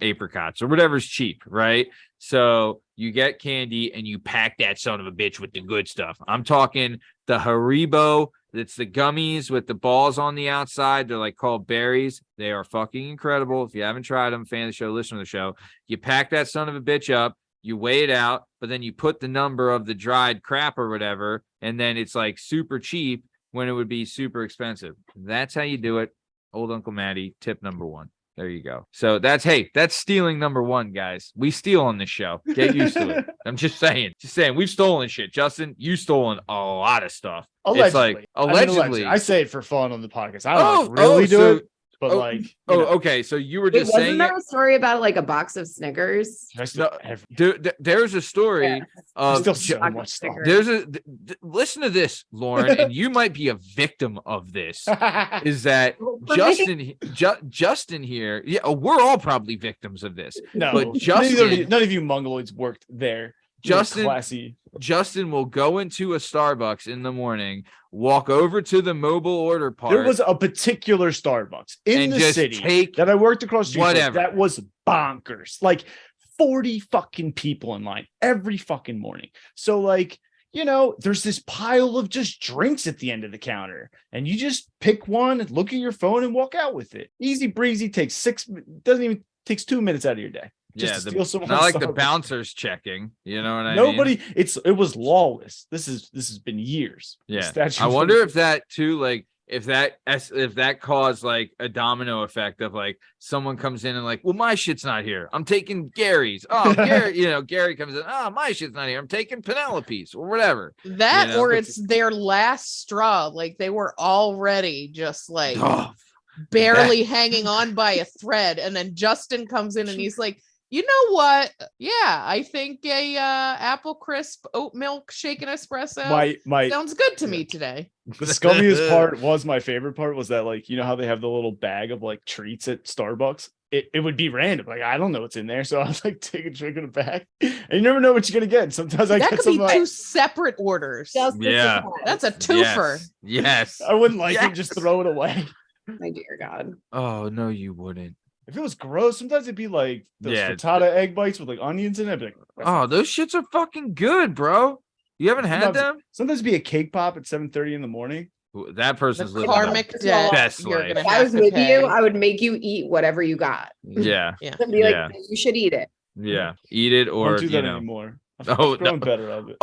apricots or whatever's cheap, right? So you get candy and you pack that son of a bitch with the good stuff. I'm talking the Haribo. It's the gummies with the balls on the outside. They're like called berries. They are fucking incredible. If you haven't tried them, fan of the show, listen to the show. You pack that son of a bitch up. You weigh it out, but then you put the number of the dried crap or whatever, and then it's like super cheap when it would be super expensive. That's how you do it. Old Uncle Matty, tip number 1. There you go. So that's stealing number 1, guys. We steal on this show. Get used to it. I'm just saying. We've stolen shit. Justin, you've stolen a lot of stuff. Allegedly. It's like I mean, allegedly. I say it for fun on the podcast. I don't really do so- it, but okay. So you were Wait, just wasn't saying there a story about like a box of Snickers? there's a story Yeah. of Still so Box of much stuff. Snickers. listen to this, Lauren, and you might be a victim of this. Is that Justin here? Yeah, we're all probably victims of this. No, but none of you mongoloids worked there. Justin- Classy. Justin will go into a Starbucks in the morning, walk over to the mobile order part. There was a particular Starbucks in and the just city take that I worked across the street from whatever. that was bonkers. Like 40 fucking people in line every fucking morning. So there's this pile of just drinks at the end of the counter, and you just pick one, look at your phone, and walk out with it. Easy breezy. Takes 2 minutes out of your day. Just to steal someone's not like the Starbucks. bouncers checking. You know what I mean? Nobody. It was lawless. This has been years. The Yeah, statute I of wonder if that too, like, if that caused like a domino effect of like someone comes in and like, well, my shit's not here. I'm taking Gary's. Oh, Gary, Gary comes in. Oh, my shit's not here. I'm taking Penelope's or whatever. That You know? or it's their last straw. Like they were already just like Oh, barely hanging on by a thread. And then Justin comes in and he's like, you know what? Yeah, I think a apple crisp oat milk shaken espresso my sounds good to me today. the scummiest part was my favorite part was that how they have the little bag of like treats at Starbucks. It would be random. Like I don't know what's in there, so I was like take a drink in a bag, and you never know what you're gonna get. Sometimes I That get could be something two like separate orders. Yeah. That's a twofer. Yes. I wouldn't like it, Yes. just throw it away. My dear God. Oh no, you wouldn't. If it was gross, sometimes it'd be like those Yeah. frittata egg bites with like onions in it. I'd be like, that's Oh, not- those shits are fucking good, bro. You haven't had Sometimes- them? Sometimes it'd be a cake pop at 7:30 in the morning. Ooh, that person's The living karmic the debt best you're life. gonna If I have was to with pay. you, I would make you eat whatever you got. Yeah, And be like, Yeah. you should eat it. yeah. Eat it or Don't do that anymore. Oh, I'm growing no. better of it.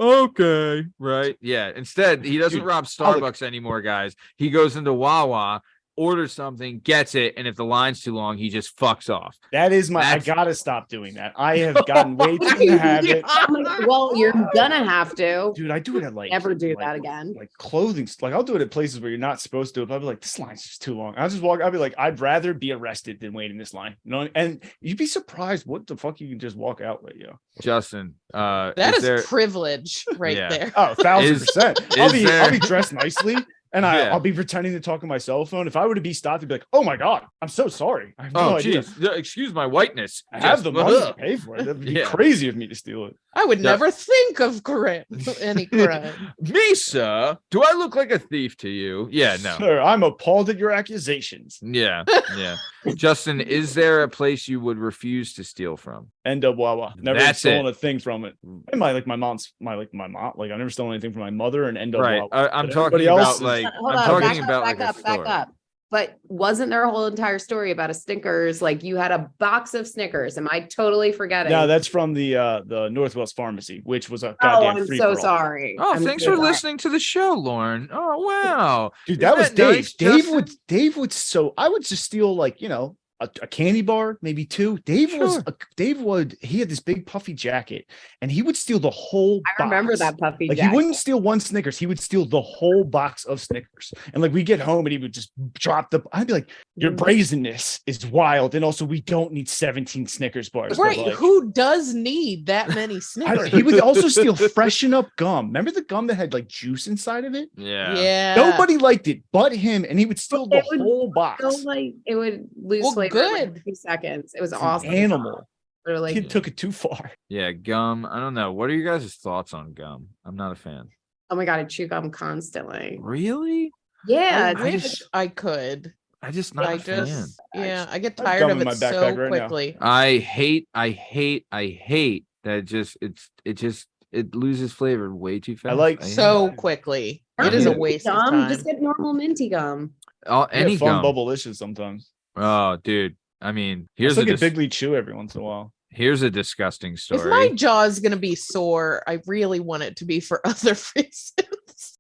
Okay, right? Yeah. Instead, he doesn't Dude, rob I'll look- Starbucks anymore, guys. He goes into Wawa, orders something, gets it, and if the line's too long, he just fucks off. That is I gotta stop doing that. I have gotten way too in the habit. I'm like, well, you're gonna have to. Dude, I do it at like Never do like- that again. Like clothing, like I'll do it at places where you're not supposed to. But I'll be like, this line's just too long. I'll just walk. I'll be like, I'd rather be arrested than wait in this line. And you'd be surprised what the fuck you can just walk out with, Justin, That is there, privilege right Yeah. there. Oh, 1,000%. I'll is there- be dressed nicely. And Yeah. I'll be pretending to talk on my cell phone. If I were to be stopped, I'd be like, "Oh my god, I'm so sorry. I have no oh idea. jeez, excuse my whiteness. I have Just- the money to pay for it. That'd be Yeah. crazy of me to steal it." I would Yeah. never think of any crime. Me, sir? Do I look like a thief to you? Yeah, no. Sir, I'm appalled at your accusations. Yeah, yeah. Justin, is there a place you would refuse to steal from? NWA. Never That's stolen it. a thing from it. And my mom. Like I never stolen anything from my mother and NWA. Right. I'm But talking everybody about else is- like Hold I'm on, talking back up, about back like up, a back store. up. But wasn't there a whole entire story about a Snickers? Like you had a box of Snickers. Am I totally forgetting? No, that's from the Northwest Pharmacy, which was a Oh, goddamn I'm free so for all. sorry. Oh, I'm thanks so for sorry. listening to the show, Lauren. Oh, wow. Dude, Isn't that was Dave. nice, Dave would Justin? so I would just steal like, a candy bar, maybe two. Dave he had this big puffy jacket and he would steal the whole I remember box. that puffy Like jacket. he wouldn't steal one Snickers, he would steal the whole box of Snickers. And like we get home and he would just drop I'd be like, your brazenness is wild. And also we don't need 17 Snickers bars. but, Right. like, Who does need that many Snickers? he would also steal freshen up gum. Remember the gum that had like juice inside of it? Yeah. Yeah. Nobody liked it but him, and he would steal the It would whole box. So like it would lose Well, flavor in like good. 2 seconds. It was It's an awesome. animal. Or like Kid took it too far. Yeah, gum. I don't know. What are you guys' thoughts on gum? I'm not a fan. oh my god, I chew gum constantly. Really? Yeah, I it's wish I could. I just not I a fan. just, yeah, I get I have tired gum of in my it so backpack right now. quickly. I hate that it loses flavor way too fast. like hate So it. quickly. I It is a hate it. waste of gum. time. Just get normal minty gum. Any Fun gum. bubblicious sometimes. Oh, dude. I mean, I here's still a get Big League Chew every once in a while. here's a disgusting If story. my jaw is going to be sore, I really want it to be for other reasons.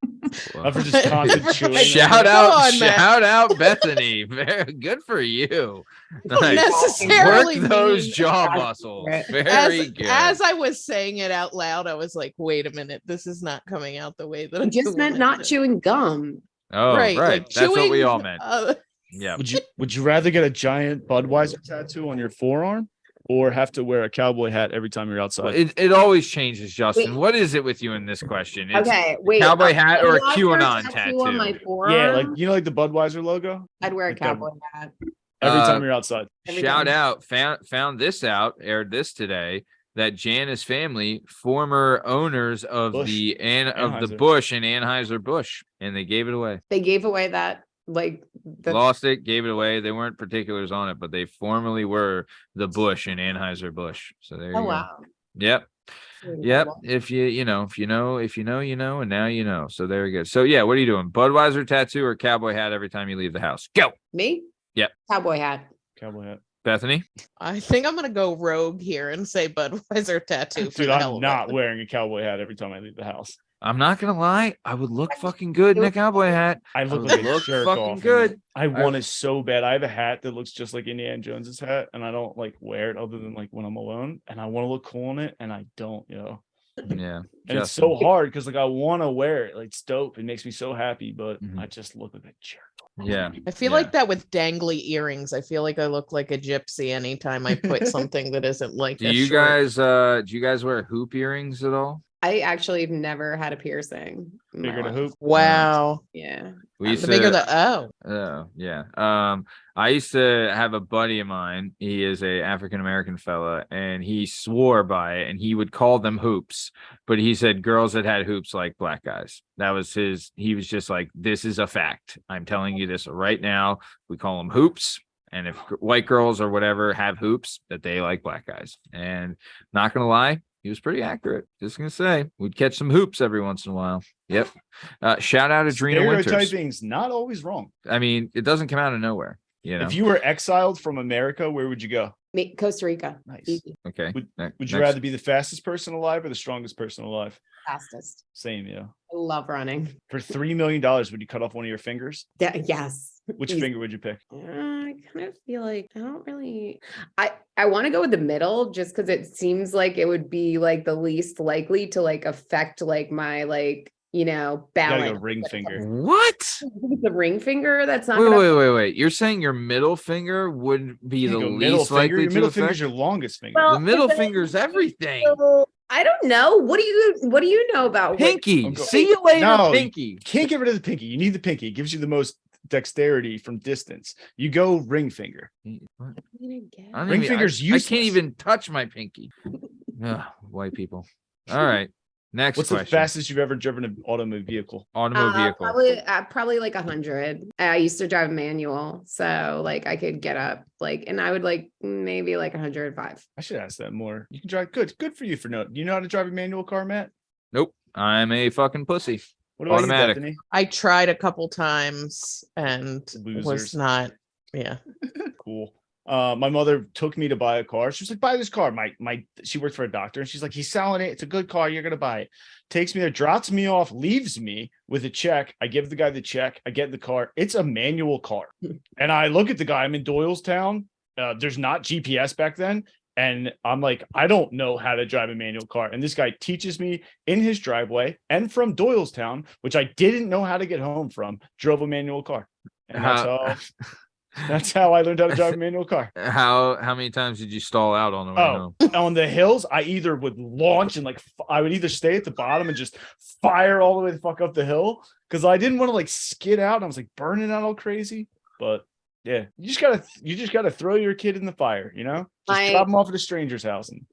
Well, Not for just constant Right. chewing. shout Come out, on, man. shout out, Bethany. Very good for you. Don't Nice. necessarily Work those mean- jaw That's muscles. it. Very good. As I was saying it out loud, I was like, wait a minute, this is not coming out the way that I I just meant wanted not to. chewing gum. oh, right. like That's what we chewing, all meant. Yeah. Would you rather get a giant Budweiser tattoo on your forearm or have to wear a cowboy hat every time you're outside? Well, it always changes, Justin. Wait. What is it with you in this question? It's Okay, wait. cowboy hat or a Budweiser QAnon on my tattoo? forearm? Yeah, like like the Budweiser logo I'd wear a like the- cowboy hat. every Uh, time you're outside. Every Shout time. out, found this out, aired this today, that Jana's family, former owners of Busch. the Anheuser. Busch and Anheuser-Busch, and they gave it away. They gave away that like the Lost it, gave it away. They weren't particulars on it, but they formerly were the Busch and Anheuser-Busch. So there you oh go. wow. Yep. Yep. If you know, and now you know. So there you go. So yeah, what are you doing? Budweiser tattoo or cowboy hat every time you leave the house? Go, Me? Yep. Cowboy hat. Cowboy hat. Bethany. I think I'm going to go rogue here and say Budweiser tattoo. For Dude, the hell I'm of not it. wearing a cowboy hat every time I leave the house. I'm not gonna lie, I would look fucking good in a cowboy hat. I look I like a look jerk fucking off in good. it. I want it so bad. I have a hat that looks just like Indiana Jones's hat, and I don't like wear it other than like when I'm alone. And I want to look cool in it, and I don't, Yeah. And it's so hard because like I want to wear it. Like it's dope. It makes me so happy, but Mhm. I just look like a jerk. Yeah. I feel Yeah. like that with dangly earrings. I feel like I look like a gypsy anytime I put something that isn't like Do a you short- guys wear hoop earrings at all? I actually never had a piercing. in my Figured a life. hoop. Wow. Yeah. We used The bigger to- the Oh, yeah. I used to have a buddy of mine. He is a African American fella, and he swore by it, and he would call them hoops. But he said girls that had hoops like black guys. That was he was just like, this is a fact. I'm telling you this right now. We call them hoops. And if white girls or whatever have hoops, that they like black guys. And not gonna lie, he was pretty accurate. Just gonna say, we'd catch some hoops every once in a while. Yep. Shout out Adrena Winters. Stereotyping's not always wrong. I mean, it doesn't come out of nowhere. You know. If you were exiled from America, where would you go? Costa Rica. Nice. Easy. Okay. Would Next. you rather be the fastest person alive or the strongest person alive? Fastest. Same, yeah. I love running. For $3 million, would you cut off one of your fingers? Yes. Which Easy. finger would you pick? I kind of feel like I don't really. I want to go with the middle just because it seems like it would be like the least likely to like affect like my like You gotta balance. go ring finger. What? The ring finger. That's not. Wait, gonna, wait. You're saying your middle finger would be You the go middle least finger. likely Your to middle affect? finger's your longest finger. Well, The middle if it- finger's everything. I don't know. What do you know about Pinky. Okay. See you later, No. Pinky. Can't get rid of the pinky. You need the pinky. It gives you the most dexterity from distance. You go ring finger. What? I'm gonna get? I don't Ring even- finger's I can't useless. even touch my pinky. Ugh, white people. All right. Next What's the question. fastest you've ever driven an automobile vehicle? Automobile vehicle. Probably like 100. I used to drive manual, so like I could get up like, and I would like maybe like 105. I should ask that more. You can drive. Good for you for no. You know how to drive a manual car, Matt? Nope. I'm a fucking pussy. What about Automatic. you, Bethany? I tried a couple times and Losers. was not. Yeah. Cool. My mother took me to buy a car. She was like, buy this car. She worked for a doctor and she's like, he's selling it. It's a good car. You're going to buy it. Takes me there, drops me off, leaves me with a check. I give the guy the check. I get in the car. It's a manual car. And I look at the guy. I'm in Doylestown. There's not GPS back then. And I'm like, I don't know how to drive a manual car. And this guy teaches me in his driveway and from Doylestown, which I didn't know how to get home from, drove a manual car. And that's how I learned how to drive a manual car. How many times did you stall out on the way home? On the hills, I either would launch and I would either stay at the bottom and just fire all the way the fuck up the hill because I didn't want to like skid out. And I was like burning out all crazy. But yeah, you just gotta throw your kid in the fire, you know? Just drop him off at a stranger's house. And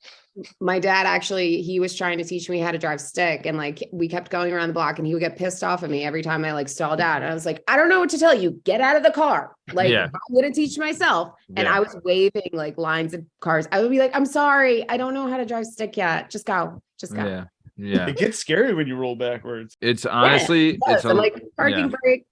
my dad actually, he was trying to teach me how to drive stick, and like we kept going around the block, and he would get pissed off at me every time I like stalled out. And I was like, I don't know what to tell you. Get out of the car. Like I'm gonna teach myself. And I was waving like lines of cars. I would be like, I'm sorry, I don't know how to drive stick yet. Just go. Yeah. It gets scary when you roll backwards. It's honestly, I'm like parking brake.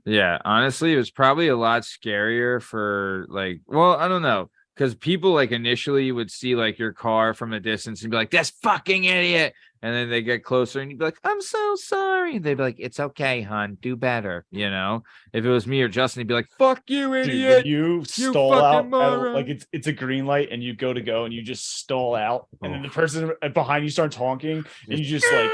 Yeah, honestly, it was probably a lot scarier for like, well, I don't know, because people like initially would see like your car from a distance and be like, "This fucking idiot," and then they get closer and you'd be like, "I'm so sorry." They'd be like, "It's okay, hon, do better." You know, if it was me or Justin, he'd be like, "Fuck you, idiot!" Dude, you stall out like it's a green light and you go and you just stall out, and then the person behind you starts honking, and you just like.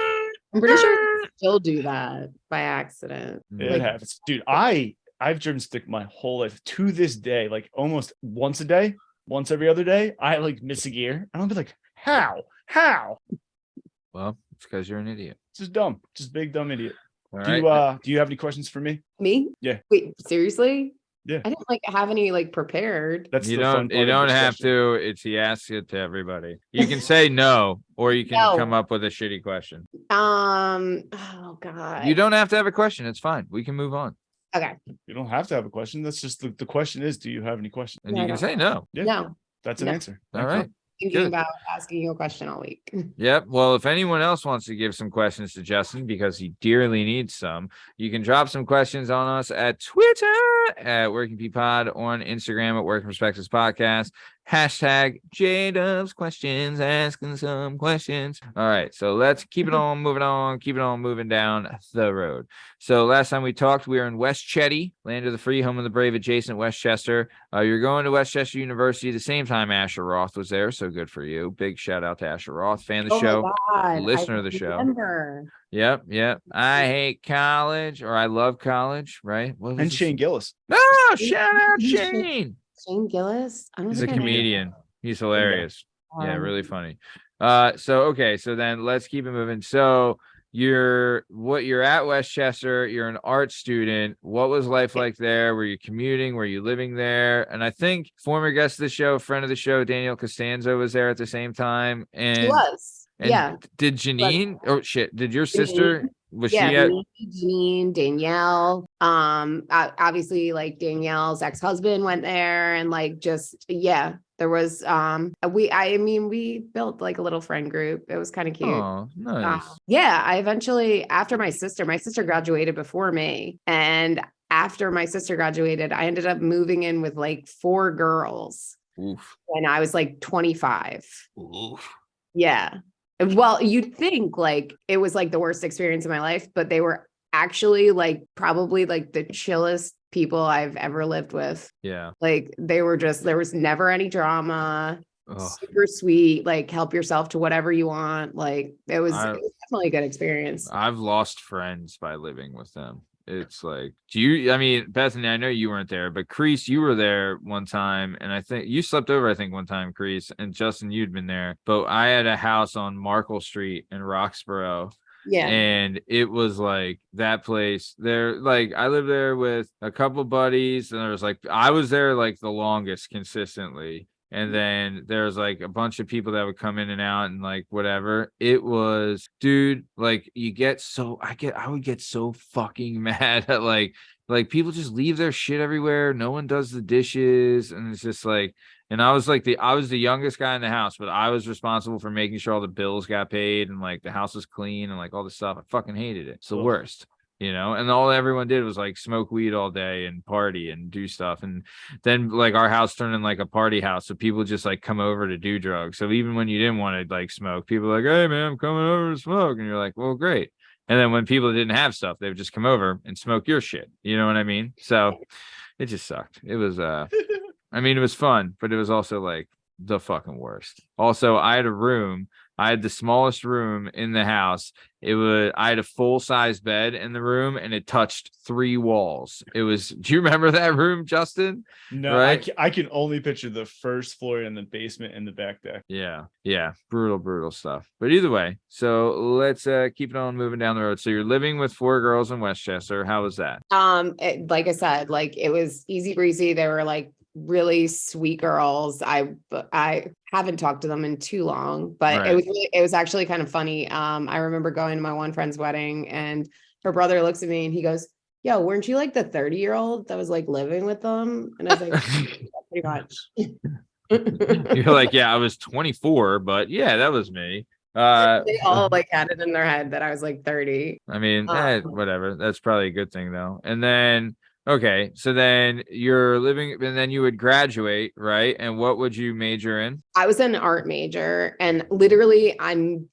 I'm pretty sure you still do that by accident. It happens. Dude, I've driven stick my whole life to this day, like almost once a day, once every other day. I like miss a gear. And I'll be like, how? Well, it's because you're an idiot. Just dumb. Just big dumb idiot. All Do you have any questions for me? Me? Yeah. Wait, seriously? Yeah. I didn't like have any like prepared. That's you the fun don't part you don't of this have question. to. It's he asks it to everybody. You can say no, or you can come up with a shitty question. Oh god. You don't have to have a question. It's fine. We can move on. Okay. You don't have to have a question. That's just the question is, do you have any questions? And you can say no. Yeah. No. That's an answer. All right. Thinking Good. about asking you a question all week. Yep. Well, if anyone else wants to give some questions to Justin because he dearly needs some, you can drop some questions on us at Twitter at Working P Pod, on Instagram at Working Perspectives Podcast, hashtag jdubs questions, asking some questions. All right. So let's keep it on moving down the road. So last time we talked, we were in West Chetty, land of the free, home of the brave, adjacent Westchester. You're going to Westchester University the same time Asher Roth was there. So good for you. Big shout out to Asher Roth, fan of the show, listener of the show. Yep. I hate college, or I love college, right? And Shane Gillis. Oh, shout out Shane. Shane Gillis? He's a comedian. He's hilarious. Yeah, really funny. So then let's keep it moving. So you're at Westchester, you're an art student. What was life like there? Were you commuting? Were you living there? And I think former guest of the show, friend of the show, Daniel Costanzo was there at the same time. And he was. and did Janine did your sister was she at Janine, Danielle, obviously like Danielle's ex-husband went there, and like there was we built like a little friend group. It was kind of cute. Oh, nice. I eventually, after my sister graduated before me, and after my sister graduated, I ended up moving in with like 4 girls. Oof. When I was like 25. Oof. Yeah. Well, you'd think like it was like the worst experience of my life, but they were actually like probably like the chillest people I've ever lived with. Yeah. Like there was never any drama. Ugh. Super sweet, like help yourself to whatever you want. Like it was definitely a good experience. I've lost friends by living with them. It's like, Bethany, I know you weren't there, but Kreiss, you were there one time, and I think you slept over, one time, Kreiss, and Justin, you'd been there, but I had a house on Markle Street in Roxborough. Yeah. And it was like that place there. Like I lived there with a couple buddies, and there was like, I was there like the longest consistently. And then there's like a bunch of people that would come in and out and like whatever. It was, dude, like I would get so fucking mad at like people just leave their shit everywhere. No one does the dishes. And it's just like, and I was the youngest guy in the house, but I was responsible for making sure all the bills got paid and like the house was clean and like all this stuff. I fucking hated it. It's the worst. And all everyone did was like smoke weed all day and party and do stuff. And then like our house turned in like a party house. So people just like come over to do drugs. So even when you didn't want to like smoke, people were like, hey man, I'm coming over to smoke. And you're like, well, great. And then when people didn't have stuff, they would just come over and smoke your shit. You know what I mean? So it just sucked. It was, I mean, it was fun, but it was also like the fucking worst. Also, I had the smallest room in the house. I had a full-size bed in the room and it touched 3 walls. Do you remember that room, Justin? No, right? I can only picture the first floor and the basement and the back deck. Yeah. Brutal stuff. But either way, so let's keep it on moving down the road. So you're living with 4 girls in Westchester. How was that? Like I said, like it was easy breezy. They were like really sweet girls. I haven't talked to them in too long, but Right. it was actually kind of funny. I remember going to my one friend's wedding and her brother looks at me and he goes, yo, weren't you like the 30-year-old that was like living with them? And I was like, pretty much. You're like, yeah, I was 24, but yeah, that was me. They all like had it in their head that I was like 30. I mean, whatever. That's probably a good thing though. And then okay, so then you're living, and then you would graduate, right? And what would you major in? I was an art major, and literally, I'm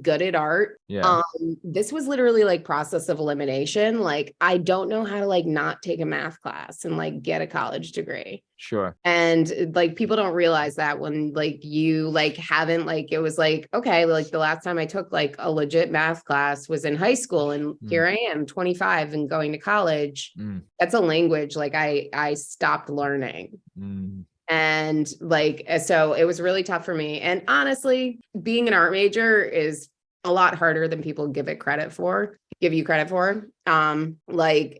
good at art. Yeah. This was literally like process of elimination. Like, I don't know how to like not take a math class and like get a college degree. Sure. And like people don't realize that when like you like haven't like it was like, okay, like the last time I took like a legit math class was in high school, and here I am 25 and going to college. That's a language like I stopped learning. And like so it was really tough for me. And honestly, being an art major is a lot harder than people give you credit for. Like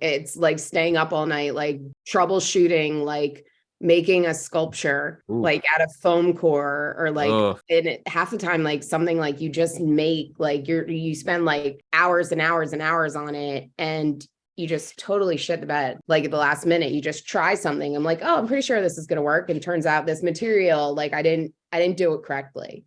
it's like staying up all night, like troubleshooting, like making a sculpture like out of foam core, or like and half the time like something like you just make like you spend like hours and hours and hours on it, and you just totally shit the bed. Like at the last minute, you just try something. I'm like, oh, I'm pretty sure this is going to work. And turns out this material, like I didn't do it correctly.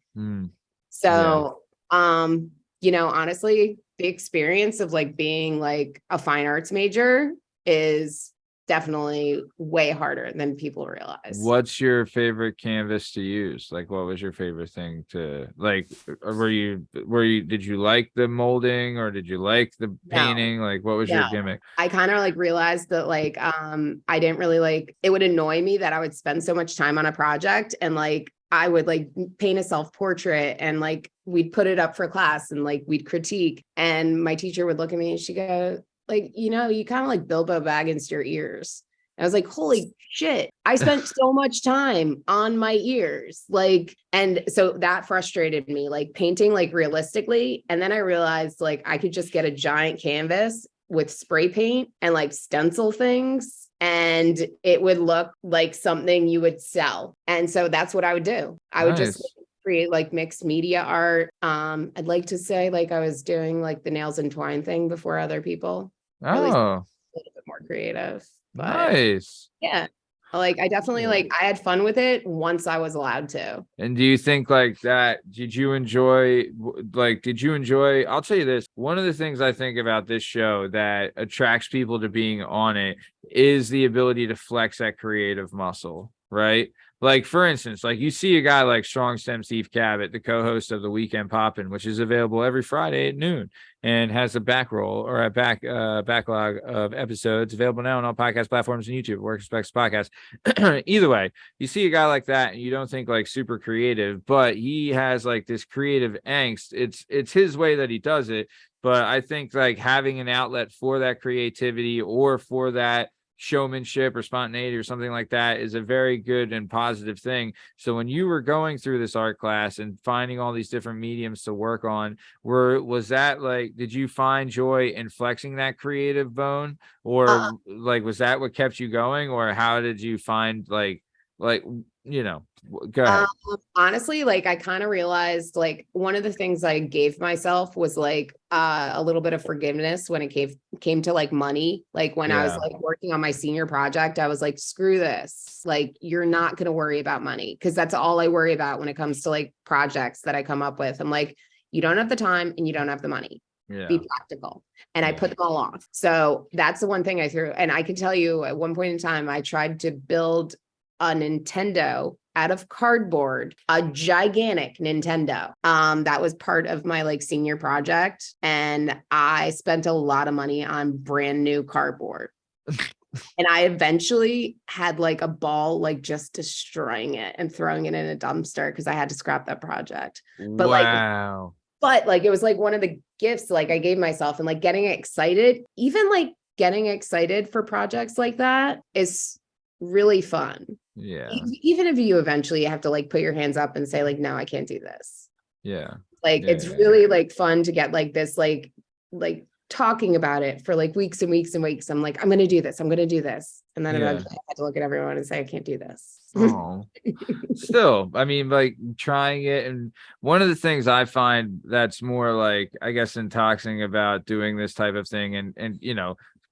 So, honestly, the experience of like being like a fine arts major is definitely way harder than people realize. What's your favorite canvas to use? Like, what was your favorite thing to like? Did you like the molding or did you like the painting? Like, what was your gimmick? I kind of like realized that like, I didn't really like, it would annoy me that I would spend so much time on a project and like, I would like paint a self-portrait and like, we'd put it up for class and like, we'd critique, and my teacher would look at me and she'd go, like, you kind of like Bilbo Baggins to your ears. I was like, holy shit, I spent so much time on my ears. Like, and so that frustrated me, like painting like realistically. And then I realized like I could just get a giant canvas with spray paint and like stencil things, and it would look like something you would sell. And so that's what I would do. I would just create like mixed media art. I'd like to say like I was doing like the nails and twine thing before other people. Oh, a little bit more creative. But nice. Yeah. Like I definitely like I had fun with it once I was allowed to. And do you think like that, did you enjoy, I'll tell you this, one of the things I think about this show that attracts people to being on it is the ability to flex that creative muscle, right? Like, for instance, like you see a guy like Strong Stem Steve Cabot, the co-host of the Weekend Poppin', which is available every Friday at noon and has a backlog of episodes available now on all podcast platforms and YouTube, Work Respects Podcast. Either way, you see a guy like that and you don't think like super creative, but he has like this creative angst. It's his way that he does it. But I think like having an outlet for that creativity or for that showmanship or spontaneity or something like that is a very good and positive thing. So when you were going through this art class and finding all these different mediums to work on, was that like, did you find joy in flexing that creative bone, or like was that what kept you going, or how did you find like Like, go ahead. Honestly, like I kind of realized like one of the things I gave myself was like a little bit of forgiveness when it came to like money. Like when I was like working on my senior project, I was like, screw this. Like you're not going to worry about money, because that's all I worry about when it comes to like projects that I come up with. I'm like, you don't have the time and you don't have the money. Be practical. And I put them all off. So that's the one thing I threw. And I can tell you at one point in time, I tried to build a Nintendo out of cardboard, a gigantic Nintendo. That was part of my like senior project. And I spent a lot of money on brand new cardboard. And I eventually had like a ball, like just destroying it and throwing it in a dumpster because I had to scrap that project. But wow. Like it was like one of the gifts like I gave myself, and like getting excited, even like getting excited for projects like that is really fun. Yeah. Even if you eventually have to like put your hands up and say like, no, I can't do this. Yeah. Like it's really like fun to get like this, like talking about it for like weeks and weeks and weeks. I'm like, I'm going to do this. I'm going to do this. And then eventually I had to look at everyone and say, I can't do this. Oh, still, I mean, like trying it. And one of the things I find that's more like, I guess, intoxicating about doing this type of thing and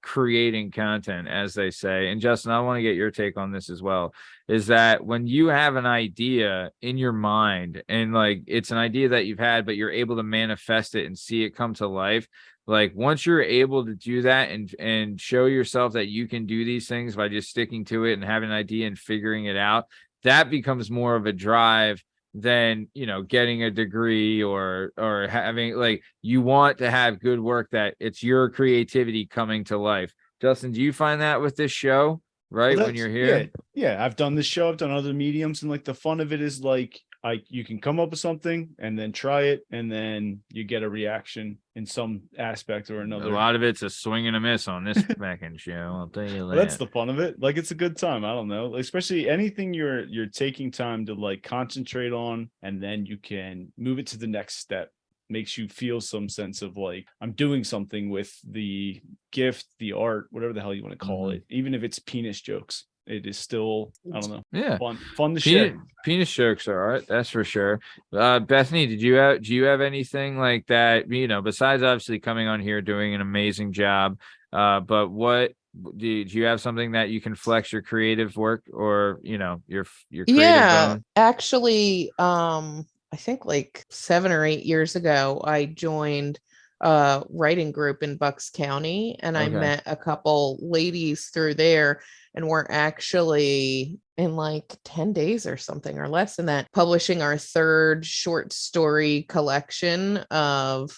creating content, as they say. And Justin, I want to get your take on this as well, is that when you have an idea in your mind and like it's an idea that you've had, but you're able to manifest it and see it come to life. Like once you're able to do that and show yourself that you can do these things by just sticking to it and having an idea and figuring it out, that becomes more of a drive than, getting a degree or having like, you want to have good work, that it's your creativity coming to life. Justin, do you find that with this show, right? Well, when you're here? Yeah. I've done this show. I've done other mediums. And like the fun of it is like, you can come up with something and then try it, and then you get a reaction in some aspect or another. A lot of it's a swing and a miss on this fucking show, I'll tell you that. Well, that's the fun of it. Like it's a good time. I don't know, especially anything you're taking time to like concentrate on, and then you can move it to the next step. Makes you feel some sense of like, I'm doing something with the gift, the art, whatever the hell you want to call it, even if it's penis jokes. It is still, I don't know, fun to share. Penis jokes are art, that's for sure. Bethany, do you have anything like that, besides obviously coming on here doing an amazing job, but what do you have something that you can flex your creative work or your creative bone? Actually, I think like 7 or 8 years ago I joined a writing group in Bucks County, and I met a couple ladies through there, and we're actually in like 10 days or something or less than that publishing our 3rd short story collection of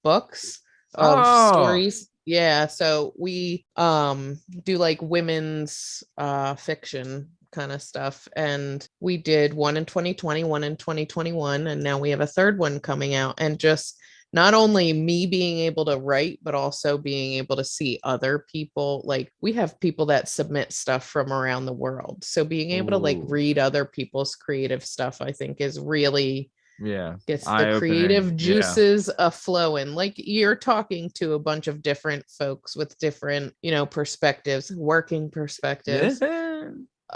books of stories. Yeah, so we do like women's fiction kind of stuff, and we did one in 2020, one in 2021, and now we have a 3rd one coming out. And just not only me being able to write, but also being able to see other people. Like we have people that submit stuff from around the world. So being able to like read other people's creative stuff, I think is really, gets the creative juices a-flowing. Like you're talking to a bunch of different folks with different, perspectives, working perspectives.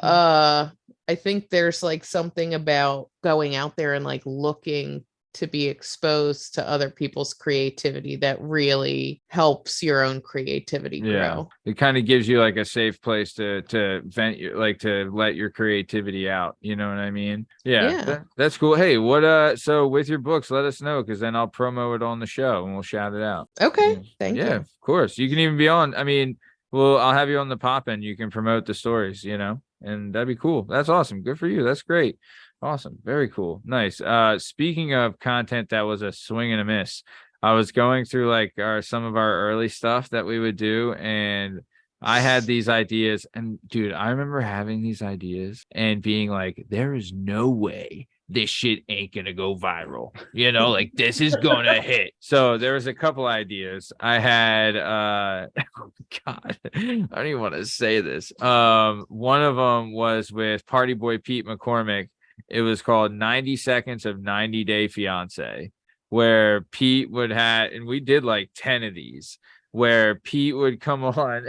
I think there's like something about going out there and like looking to be exposed to other people's creativity that really helps your own creativity grow. It kind of gives you like a safe place to vent your, like to let your creativity out. You know what I mean? That's cool. Hey, what so with your books, let us know, because then I'll promo it on the show and we'll shout it out. Okay. Thank you. Of course. You can even be on. I mean, I'll have you on the pop and you can promote the stories, and that'd be cool. That's awesome. Good for you. That's great. Awesome. Very cool. Nice. Speaking of content that was a swing and a miss, I was going through like some of our early stuff that we would do, and I had these ideas, and dude, I remember having these ideas and being like, there is no way this shit ain't gonna go viral, like this is gonna hit. So there was a couple ideas I had. God, I don't even want to say this. One of them was with Party Boy Pete McCormick. It was called 90 Seconds of 90 Day Fiance, where Pete would have, and we did like 10 of these, where Pete would come on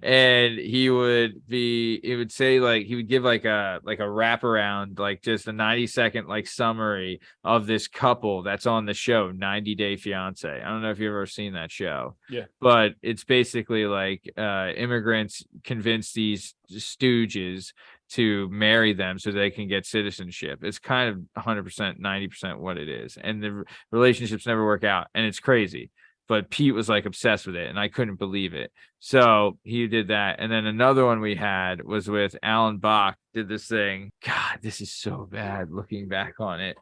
and he would say like he would give like a wraparound, like just a 90-second like summary of this couple that's on the show 90 Day Fiance. I don't know if you've ever seen that show. Yeah. But it's basically like immigrants convince these stooges to marry them so they can get citizenship. It's kind of 100%, 90% what it is. And the relationships never work out. And it's crazy. But Pete was like obsessed with it and I couldn't believe it. So he did that. And then another one we had was with Alan Bach, did this thing. God, this is so bad looking back on it.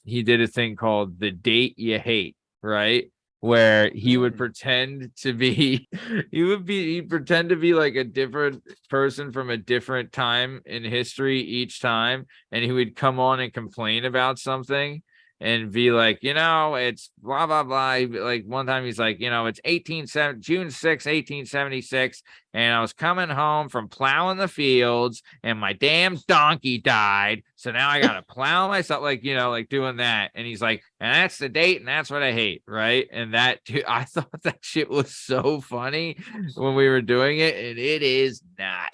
He did a thing called The Date You Hate, right? Where he would pretend to be he'd pretend to be like a different person from a different time in history each time, and he would come on and complain about something and be like, it's blah blah blah. Like one time he's like, it's June 6, 1876, and I was coming home from plowing the fields and my damn donkey died, so now I gotta plow myself, like doing that. And he's like, and that's the date and that's what I hate, right? And that, dude, I thought that shit was so funny when we were doing it, and it is not.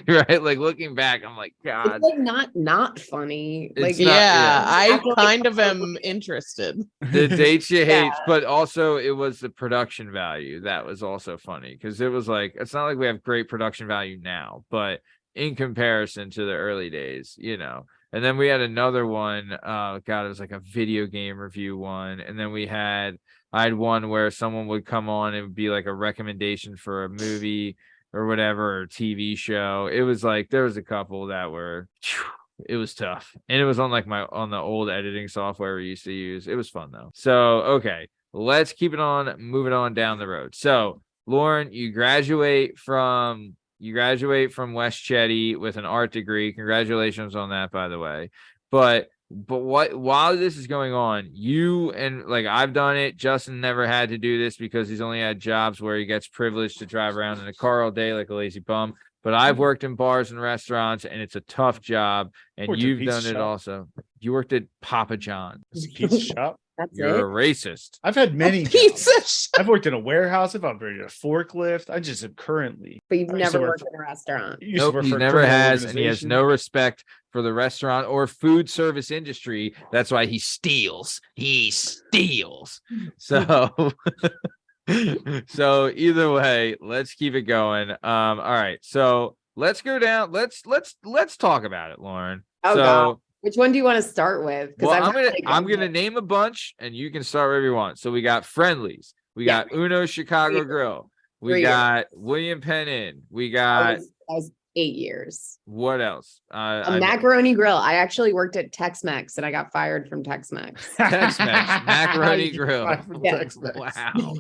Right? Like looking back, I'm like, God, it's like not funny. Like, I kind of am interested. The dates you hate, but also it was the production value that was also funny, because it was like, it's not like we have great production value now, but in comparison to the early days, And then we had another one. God, it was like a video game review one. And then I had one where someone would come on. It would be like a recommendation for a movie or whatever, or TV show. It was like, there was a couple that were, it was tough. And it was on like on the old editing software we used to use. It was fun though. So, okay, let's keep it on, moving on down the road. So Lauren, you graduate from West Chetty with an art degree. Congratulations on that, by the way. But while this is going on, you and like I've done it. Justin never had to do this because he's only had jobs where he gets privileged to drive around in a car all day like a lazy bum. But I've worked in bars and restaurants, and it's a tough job. And you've done it also. You worked at Papa John's. It's a pizza shop. That's You're a racist. I've had many Pizza jobs. I've worked in a warehouse. I've operated a forklift. I just am currently. But you've I used to never work worked in a restaurant. Nope, he never has, and he has no respect for the restaurant or food service industry. That's why he steals. He steals. So, so either way, let's keep it going. All right, so let's go down. Let's talk about it, Lauren. Oh, so. God. Which one do you want to start with? Well, I'm gonna name a bunch, and you can start wherever you want. So we got Friendlies, we got Uno Chicago Grill, we got William Penn Inn, we got that was 8 years. What else? A macaroni grill. I actually worked at Tex-Mex and I got fired from Tex-Mex. Tex-Mex, macaroni grill. Yeah. Wow.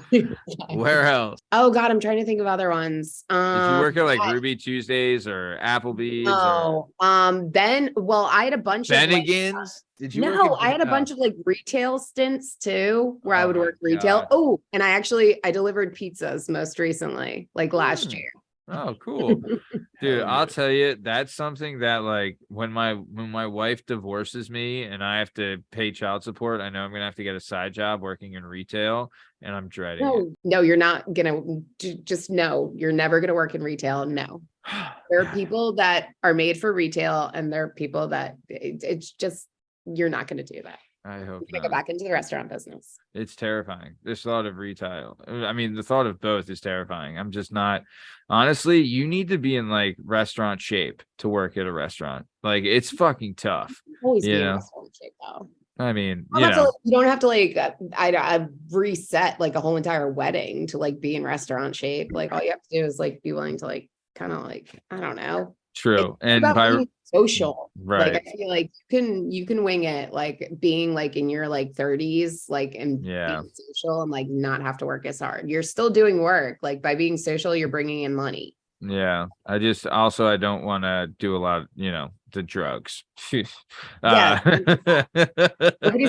Where else? Oh God, I'm trying to think of other ones. Did you work at like Ruby Tuesdays or Applebee's? No. I had a bunch of Bennigan's. Did you? I had a bunch of like retail stints too, where I would work retail. God. Oh, and I delivered pizzas most recently, like last year. Oh, cool. Dude, I'll tell you, that's something that like when my wife divorces me and I have to pay child support, I know I'm gonna have to get a side job working in retail, and I'm dreading it. No, you're not gonna. Just no, you're never gonna work in retail. No, there are people that are made for retail, and there are people that it's just you're not gonna do that. I hope you're gonna go back into the restaurant business. It's terrifying. This thought of retail. I mean, the thought of both is terrifying. I'm just not. Honestly, you need to be in like restaurant shape to work at a restaurant. Like it's fucking tough. Always be in restaurant shape though. I mean, you don't have to like I reset like a whole entire wedding to like be in restaurant shape. Like all you have to do is like be willing to like kind of like I don't know. True. And by social, right? Like I feel like you can wing it, like being like in your like 30s, like and being social and like not have to work as hard. You're still doing work. Like by being social, you're bringing in money. Yeah. I don't want to do a lot, the drugs. Nobody's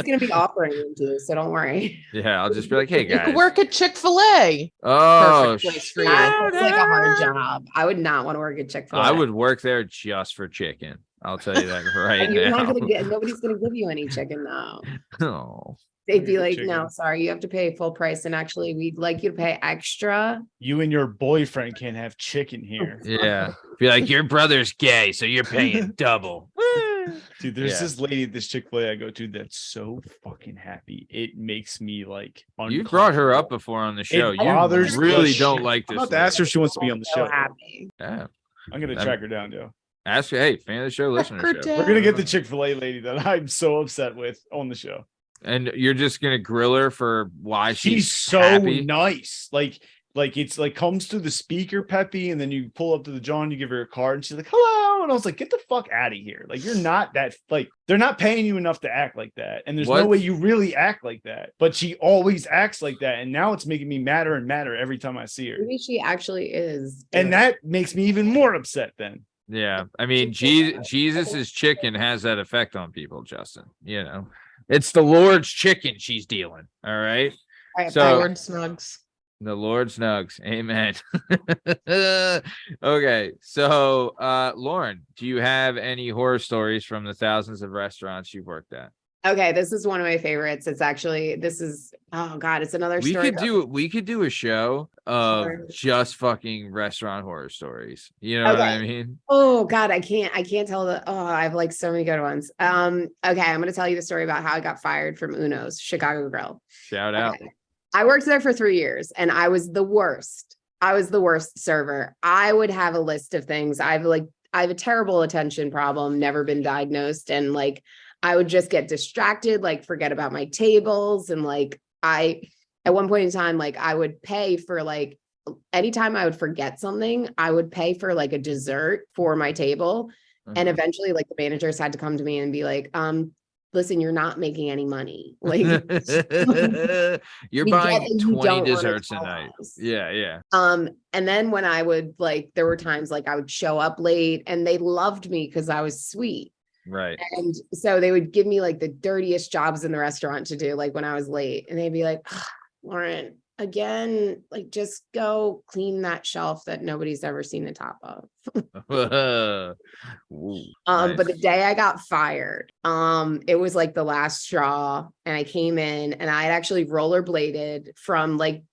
gonna be offering them to you, so don't worry. Yeah, I'll just be like, hey guys, you could work at Chick-fil-A. Oh, it's like a hard job. I would not want to work at Chick-fil-A. I would work there just for chicken. I'll tell you that right now. Nobody's gonna give you any chicken now. Oh, they'd be get the like, chicken. no, sorry, you have to pay full price. And actually, we'd like you to pay extra. You and your boyfriend can't have chicken here. Yeah. Be like, your brother's gay, so you're paying double. Dude, there's Yeah. this lady at this Chick-fil-A I go to that's so fucking happy. It makes me like You brought her up uncomfortable. before on the show. You bothers really the don't shit. like I'm this. about to ask her if she wants to be on the So show. happy. Yeah. I'm gonna track her down, Joe. Ask her, hey, fan of the show, listener Track her show. We're gonna get the Chick-fil-A lady that I'm so upset with on the show. And you're just gonna grill her for why She's so happy? nice. Like it's like comes through the speaker, Peppy, and then you pull up to the John, you give her a card, and she's like, hello. And I was like, get the fuck out of here. Like, you're not that, like, they're not paying you enough to act like that. And there's no What? way you really act like that. But she always acts like that. And now it's making me madder and madder every time I see her. Maybe she actually is. And that makes me even more upset then. Yeah, I mean, Jesus's chicken has that effect on people, Justin. You know, it's the Lord's chicken she's dealing. All right, so- Lord Snugs. the Lord's nugs. Amen. Okay, so Lauren, do you have any horror stories from the thousands of restaurants you've worked at? Okay, this is one of my favorites. It's actually, oh God, it's another story. We could do a show of Sure. just fucking restaurant horror stories. You know what I mean? Oh God, I can't tell I have like so many good ones. Okay, I'm gonna tell you the story about how I got fired from Uno's Chicago Grill. Shout out. Okay. I worked there for 3 years and I was the worst. I was the worst server. I would have a list of things. I have a terrible attention problem, never been diagnosed. And like, I would just get distracted, like forget about my tables. And like, at one point in time, like I would pay for like, anytime I would forget something, I would pay for like a dessert for my table. And eventually like the managers had to come to me and be like, listen, you're not making any money. Like you're we get buying that you 20 don't wanna desserts a tell night. us. Yeah. And then when I would like, there were times like I would show up late and they loved me because I was sweet. Right. And so they would give me like the dirtiest jobs in the restaurant to do, like when I was late. And they'd be like, Lauren, again, like just go clean that shelf that nobody's ever seen the top of. Ooh, But nice. the day I got fired, it was like the last straw. And I came in and I had actually rollerbladed from like,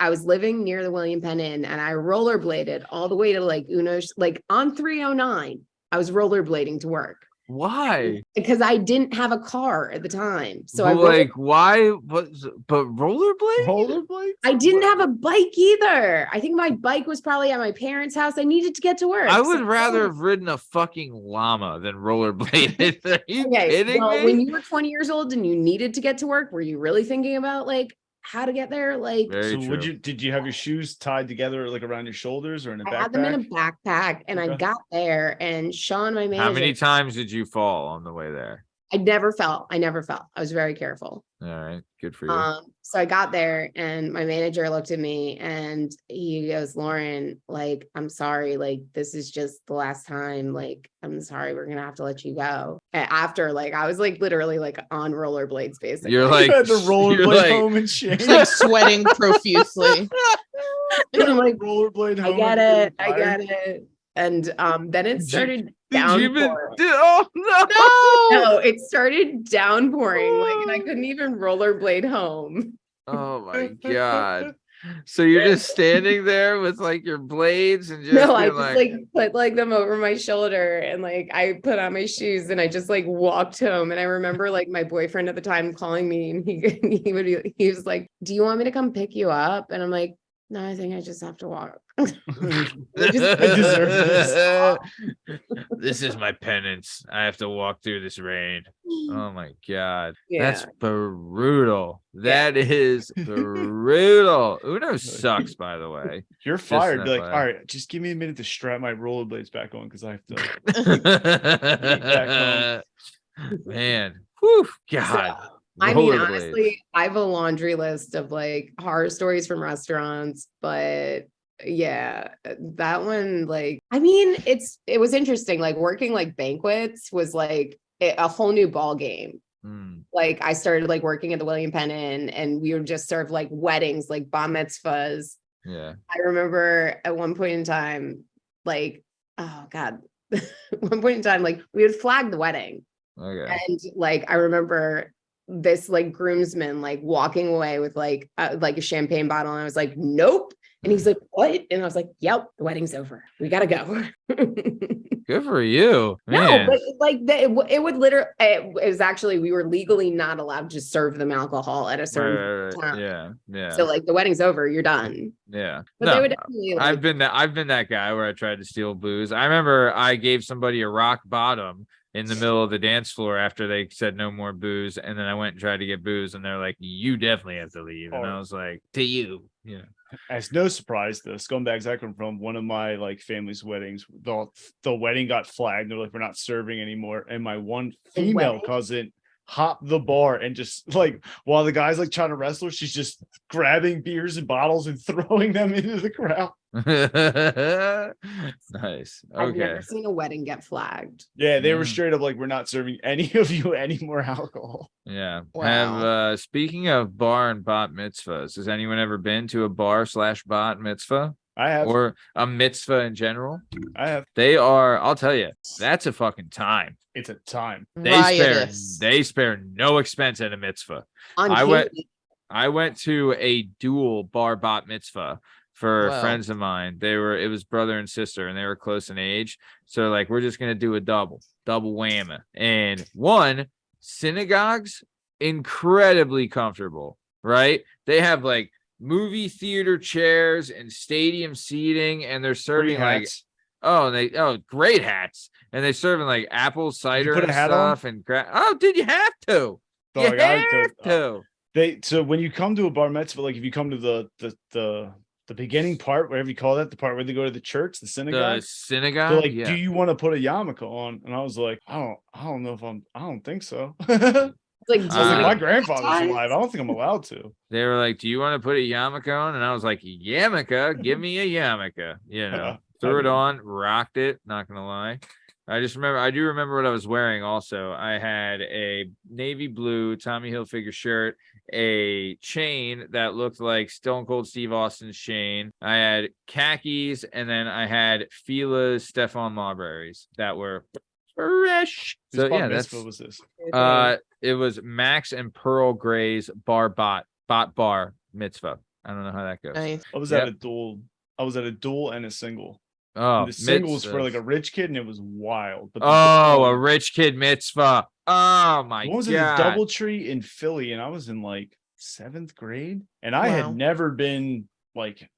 I was living near the William Penn Inn and I rollerbladed all the way to like Uno's, like on 309. I was rollerblading to work. Why? Because I didn't have a car at the time. So But like, why? But rollerblade? Rollerblades? I didn't have a bike either. I think my bike was probably at my parents' house. I needed to get to work. I would So- rather have ridden a fucking llama than rollerbladed. Are you Okay, kidding well, me? when you were 20 years old and you needed to get to work, were you really thinking about like how to get there? Like Very So true. did you have your shoes tied together like around your shoulders or in a I backpack? had them in a backpack and I Okay. got there and Sean, my manager, How many times did you fall on the way there? I never fell. I was very careful. All right, good for you. So I got there and my manager looked at me and he goes, Lauren, like, I'm sorry, like, this is just the last time. Like, I'm sorry, we're gonna have to let you go. And after, like, I was like literally like on rollerblades, basically. You're like, You had to you're rollerblade like- home and shame. Like sweating profusely. And I'm like, rollerblade home. I get and it, I fired. get it. And then it started Did you even? downpouring. Oh no! No, it started downpouring, like, and I couldn't even rollerblade home. Oh my god! So you're just standing there with like your blades and just No, I being just like put like them over my shoulder and like I put on my shoes and I just like walked home. And I remember like my boyfriend at the time calling me and he was like, do you want me to come pick you up? And I'm like, no, I think I just have to walk. I deserve this. This is my penance. I have to walk through this rain. Oh my god. Yeah. That's brutal. That is brutal. Uno sucks, by the way. You're fired. Be like, FYI. all right, just give me a minute to strap my rollerblades back on because I have to. Man. Whew, God. I mean, Rollerblades. honestly, I have a laundry list of like horror stories from restaurants, but yeah, that one, like, I mean, it was interesting. Like working like banquets was like a whole new ball game. Mm. Like I started like working at the William Penn Inn and we would just serve like weddings, like bar mitzvahs. Yeah. I remember at one point in time, like, oh God, one point in time, like we would flag the wedding. Okay. And like, I remember this like groomsman like walking away with like a champagne bottle, and I was like, nope. And he's like, what? And I was like, yep, the wedding's over. We gotta go. Good for you. No, Man. but like it would literally, it was actually, we were legally not allowed to serve them alcohol at a certain time. Yeah. Yeah. So like the wedding's over, you're done. Yeah. But they would definitely like, I've been that guy where I tried to steal booze. I remember I gave somebody a rock bottom in the middle of the dance floor after they said no more booze, and then I went and tried to get booze, and they're like, you definitely have to leave. And I was like, to you. Yeah. As no surprise, the scumbags I come from, one of my like family's weddings, the wedding got flagged. They're like, we're not serving anymore. And my one female cousin hopped the bar and just like, while the guy's like trying to wrestle, she's just grabbing beers and bottles and throwing them into the crowd. Nice. I've Okay. never seen a wedding get flagged. Yeah, they were straight up like, we're not serving any of you any more alcohol. Yeah. Wow. Have speaking of bar and bat mitzvahs, has anyone ever been to a bar/bat mitzvah I have. or a mitzvah in general? I have. They are, I'll tell you, that's a fucking time. It's a time. Riotous. They spare no expense at a mitzvah. On I went- Katie. I went to a dual bar bat mitzvah for Wow. friends of mine. It was brother and sister, and they were close in age. So like, we're just gonna do a double whammy. And one, synagogues, incredibly comfortable, right? They have like movie theater chairs and stadium seating, and they're serving great hats, and they're serving like apple cider put a and hat on? stuff and did you have to? Dog, You I have to. So when you come to a bar mitzvah, like if you come to the beginning part, whatever you call that, the part where they go to the church, the synagogue. The synagogue. They're like, yeah. do you want to put a yarmulke on? And I was like, I don't know if I don't think so. I It's like, was like, my Uh, grandfather's alive. I don't think I'm allowed to. They were like, "Do you want to put a yarmulke on?" And I was like, "Yarmulke, give me a yarmulke." You know, threw it on, rocked it. Not gonna lie, I do remember what I was wearing. Also, I had a navy blue Tommy Hilfiger shirt, a chain that looked like Stone Cold Steve Austin's chain. I had khakis, and then I had Fila's Stephon Marbury's that were fresh. Whose So bar yeah, that's mitzvah was this? it was Max and Pearl Gray's bar mitzvah. I don't know how that goes. Nice. I was Yep. at a dual. I was at a dual and a single. Oh, And the single was for mitzvahs. like a rich kid, and it was wild. But the Oh, dual- a rich kid mitzvah. Oh my One was god. at the DoubleTree in Philly, and I was in like 7th grade, and I Wow. had never been like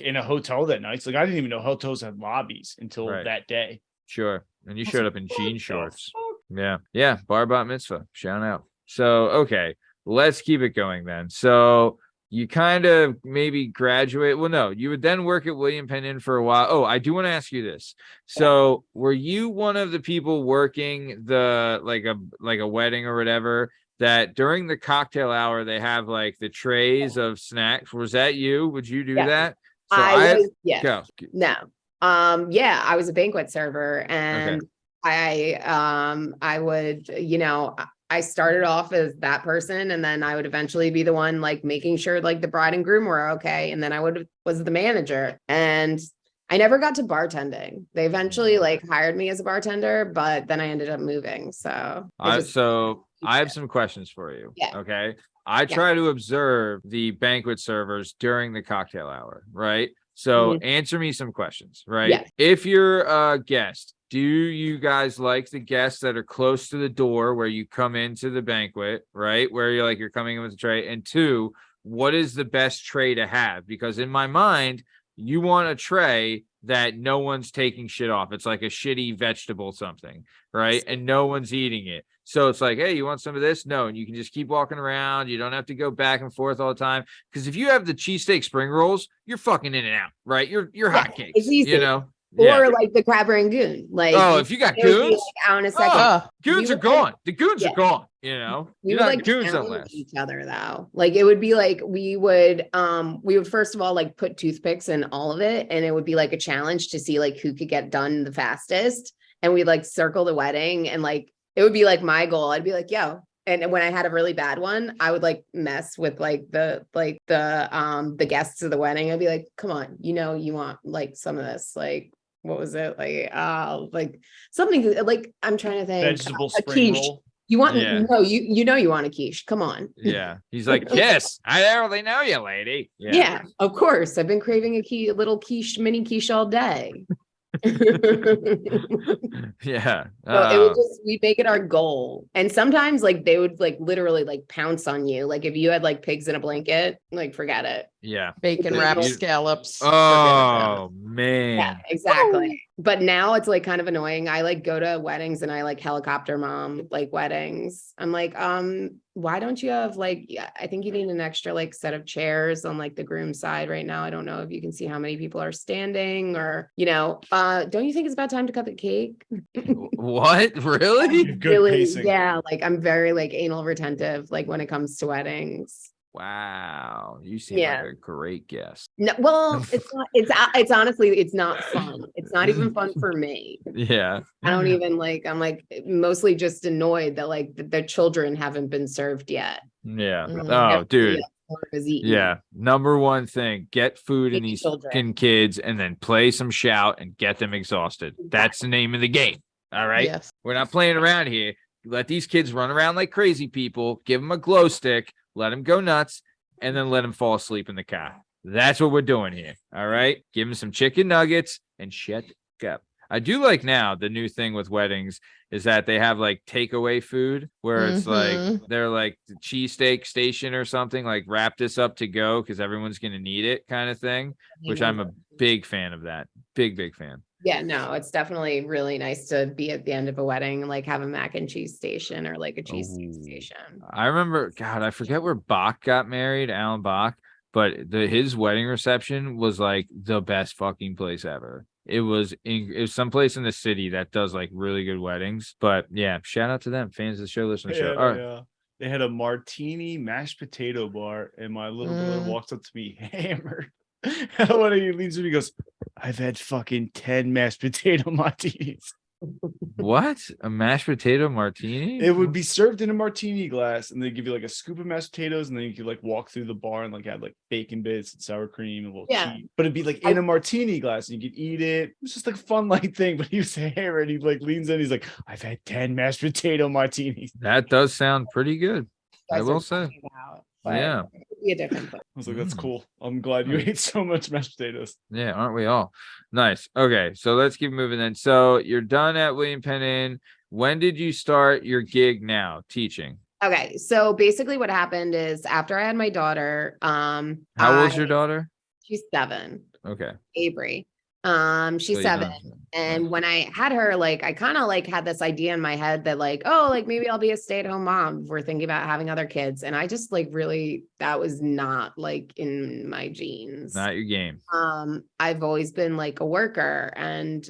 in a hotel that night. So, like I didn't even know hotels had lobbies until Right. that day. Sure. And you I was showed like, up in "What jean the shorts. fuck?" Yeah. Yeah. Bar mitzvah. Shout out. So, okay. Let's keep it going then. So you kind of maybe graduate. Well, no, you would then work at William Penn Inn for a while. Oh, I do want to ask you this. So were you one of the people working the like a wedding or whatever that during the cocktail hour they have like the trays of snacks? Was that you? Would you do Yeah. that? So I was, yeah. go. No. Yeah, I was a banquet server, and I would, I started off as that person, and then I would eventually be the one like making sure like the bride and groom were okay. And then I was the manager, and I never got to bartending. They eventually like hired me as a bartender, but then I ended up moving. So I have some questions for you. Yeah. Okay. I try to observe the banquet servers during the cocktail hour, right? So answer me some questions, right? Yes. If you're a guest, do you guys like the guests that are close to the door where you come into the banquet, right? Where you're coming in with a tray? And two, what is the best tray to have? Because in my mind, you want a tray that no one's taking shit off. It's like a shitty vegetable something, right? And no one's eating it. So it's like, hey, you want some of this? No. And you can just keep walking around. You don't have to go back and forth all the time. Because if you have the cheesesteak spring rolls, you're fucking in and out, right? You're hotcakes, it's easy. you know? or like the crab rangoon. Like, Oh, if you got it would be, goons, like, out in a second. Oh, goons we are would, like- gone. The goons are Yeah. gone, you know? We You're would not like goons don't challenge last. each other though. Like it would be like we would first of all like put toothpicks in all of it, and it would be like a challenge to see like who could get done the fastest. And we'd like circle the wedding, and like it would be like my goal. I'd be like, yo. And when I had a really bad one, I would like mess with like the guests of the wedding. I'd be like, come on, you want like some of this, like what was it? Like something like I'm trying to think. Vegetable A spring quiche. roll. You want Yeah. no, you know you want a quiche. Come on. Yeah. He's like, yes, I barely know you, lady. Yeah, of course. I've been craving a little quiche, mini quiche all day. Yeah. So it would we'd make it our goal. And sometimes like they would like literally like pounce on you. Like if you had like pigs in a blanket, like forget it. Yeah. Bacon wrapped scallops. Oh man. Yeah, exactly. But now it's like kind of annoying. I like go to weddings and I like helicopter mom like weddings. I'm like, why don't you have like, I think you need an extra like set of chairs on like the groom side right now. I don't know if you can see how many people are standing or, don't you think it's about time to cut the cake? What? Really? Good Really? pacing. Yeah. Like I'm very like anal retentive, like when it comes to weddings. Wow. You seem Yeah. like a great guest. No, well, it's not, it's honestly, it's not fun. It's not even fun for me. Yeah. I don't even like, I'm like mostly just annoyed that like the children haven't been served yet. Yeah. Mhm. Oh, dude. Is eaten. Yeah. Number one thing, get food in Feed these children. fucking kids and then play some shout and get them exhausted. That's the name of the game. All right. Yes. We're not playing around here. Let these kids run around like crazy people, give them a glow stick, let them go nuts, and then let them fall asleep in the car. That's what we're doing here. All right. Give them some chicken nuggets and shut up. I do like now the new thing with weddings is that they have like takeaway food where it's like they're like the cheesesteak station or something, like wrap this up to go because everyone's going to need it kind of thing, which I'm a big fan of that. Big fan. Yeah, no, it's definitely really nice to be at the end of a wedding, like have a mac and cheese station or like a cheesesteak station. I remember, God, I forget where Bach got married, Alan Bach, but his wedding reception was like the best fucking place ever. It was someplace in the city that does like really good weddings. But yeah, shout out to them, fans of the show, listen to the show. All right. Yeah. They had a martini mashed potato bar, and my little brother walks up to me hammered. And one of you leaves me, he goes, I've had fucking 10 mashed potato martinis. What? A mashed potato martini? It would be served in a martini glass, and they give you like a scoop of mashed potatoes, and then you could like walk through the bar and like add like bacon bits and sour cream and a little cheese. But it'd be like in a martini glass, and you could eat it. It was just like a fun like thing. But he was hammered. He like leans in. He's like, I've had 10 mashed potato martinis. That does sound pretty good. I will say. Yeah. It could be a different place. I was like, that's cool. I'm glad you ate so much mashed potatoes. Yeah, aren't we all? Nice. Okay, so let's keep moving then. So you're done at William Penn Inn. When did you start your gig now teaching? Okay, so basically what happened is after I had my daughter, How old's your daughter? She's 7. Okay. Avery. She's So 7. And when I had her, like, I kind of like had this idea in my head that like, oh, like maybe I'll be a stay-at-home mom if we're thinking about having other kids. And I just like really, that was not like in my genes. Not your game. I've always been like a worker. And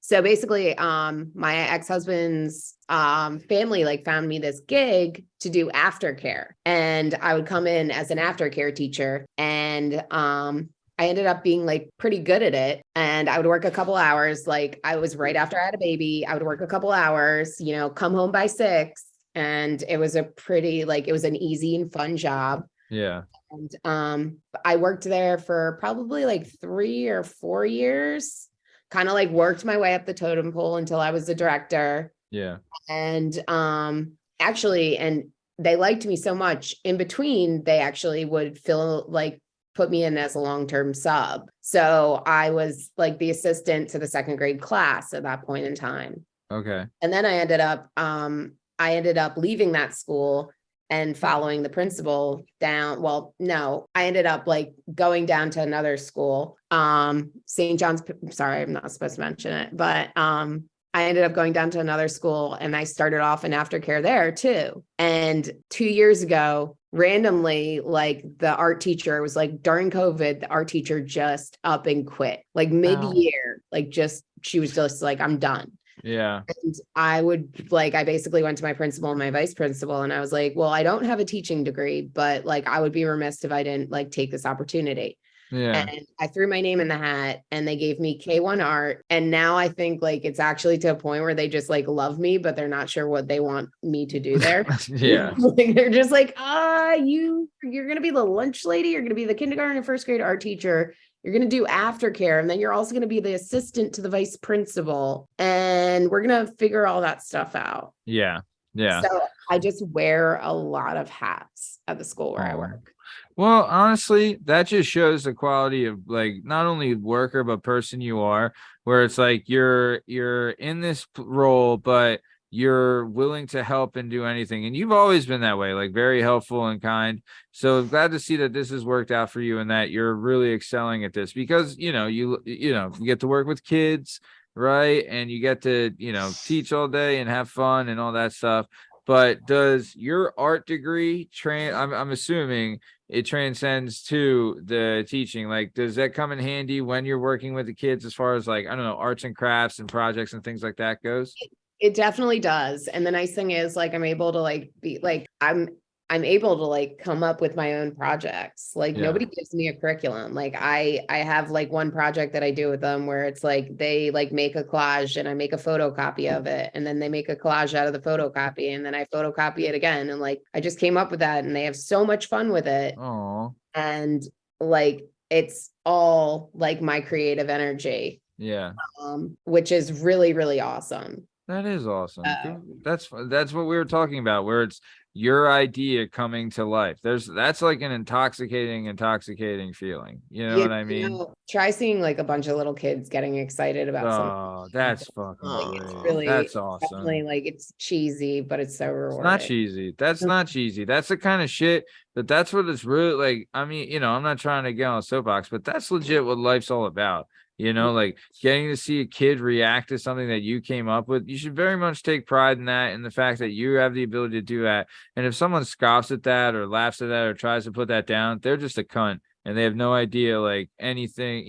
so basically my ex-husband's family like found me this gig to do aftercare. And I would come in as an aftercare teacher, and I ended up being like pretty good at it. And I would work a couple hours. Like I was right after I had a baby. I would work a couple hours, come home by 6. And it was a pretty, like, it was an easy and fun job. Yeah. And I worked there for probably like 3 or 4 years, kind of like worked my way up the totem pole until I was the director. Yeah. And actually, and they liked me so much in between, they actually would put me in as a long-term sub. So I was like the assistant to the 2nd grade class at that point in time. Okay. And then I ended up leaving that school and following the principal down. Well, no, I ended up like going down to another school. St. John's, sorry, I'm not supposed to mention it, but I ended up going down to another school, and I started off in aftercare there too. And 2 years ago, randomly, like the art teacher was like, during COVID, the art teacher just up and quit, like mid-year, she was just like, I'm done. Yeah. And I basically went to my principal and my vice principal, and I was like, well, I don't have a teaching degree, but like, I would be remiss if I didn't like take this opportunity. Yeah. And I threw my name in the hat, and they gave me K1 art. And now I think like it's actually to a point where they just like love me, but they're not sure what they want me to do there. Yeah. Like, they're just like, you're going to be the lunch lady. You're going to be the kindergarten and 1st grade art teacher. You're going to do aftercare. And then you're also going to be the assistant to the vice principal. And we're going to figure all that stuff out. Yeah. Yeah. So I just wear a lot of hats at the school where I Oh. work. Well, honestly, that just shows the quality of like not only worker but person you are, where it's like you're in this role, but you're willing to help and do anything. And you've always been that way, like very helpful and kind. So I'm glad to see that this has worked out for you and that you're really excelling at this because you get to work with kids, right? And you get to, teach all day and have fun and all that stuff. But does your art degree I'm assuming it transcends to the teaching. Like, does that come in handy when you're working with the kids as far as like, I don't know, arts and crafts and projects and things like that goes? It definitely does. And the nice thing is like I'm able to like be like I'm able to like come up with my own projects. Like Yeah. nobody gives me a curriculum. Like I have like one project that I do with them where it's like they like make a collage and I make a photocopy of it and then they make a collage out of the photocopy and then I photocopy it again and like I just came up with that and they have so much fun with it. Oh, And like it's all like my creative energy. yeah. Which is really really awesome. That is awesome. That's what we were talking about, where it's your idea coming to life. That's like an intoxicating feeling. You know what I mean? Try seeing like a bunch of little kids getting excited about something. Oh, that's fucking Oh, great. Really, That's awesome. definitely, like it's cheesy, but it's so rewarding. It's not cheesy. That's not cheesy. That's the kind of shit that's what it's really like. I mean, I'm not trying to get on a soapbox, but that's legit what life's all about. Like getting to see a kid react to something that you came up with. You should very much take pride in that and the fact that you have the ability to do that. And if someone scoffs at that or laughs at that or tries to put that down, they're just a cunt and they have no idea like anything,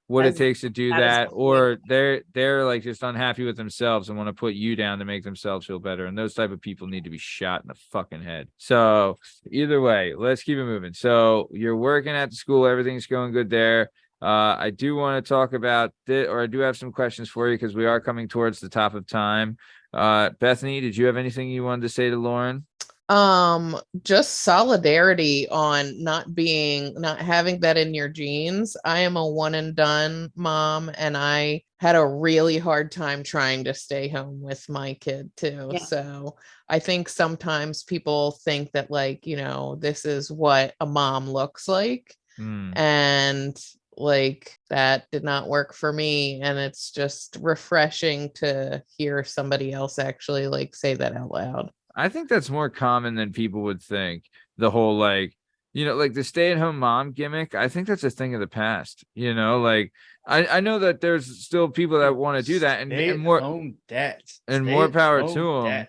what it takes to do that, or they're like just unhappy with themselves and want to put you down to make themselves feel better. And those type of people need to be shot in the fucking head. So either way, let's keep it moving. So you're working at the school, everything's going good there. I do want to talk about this, or I do have some questions for you because we are coming towards the top of time. Bethany, did you have anything you wanted to say to Lauren? Just solidarity on not having that in your genes. I am a one and done mom and I had a really hard time trying to stay home with my kid too. Yeah. So I think sometimes people think that like, this is what a mom looks like. And like that did not work for me. And it's just refreshing to hear somebody else actually like say that out loud. I think that's more common than people would think. The whole like the stay-at-home mom gimmick. I think that's a thing of the past. Like I know that there's still people that want to do that and more home dads and more power to them.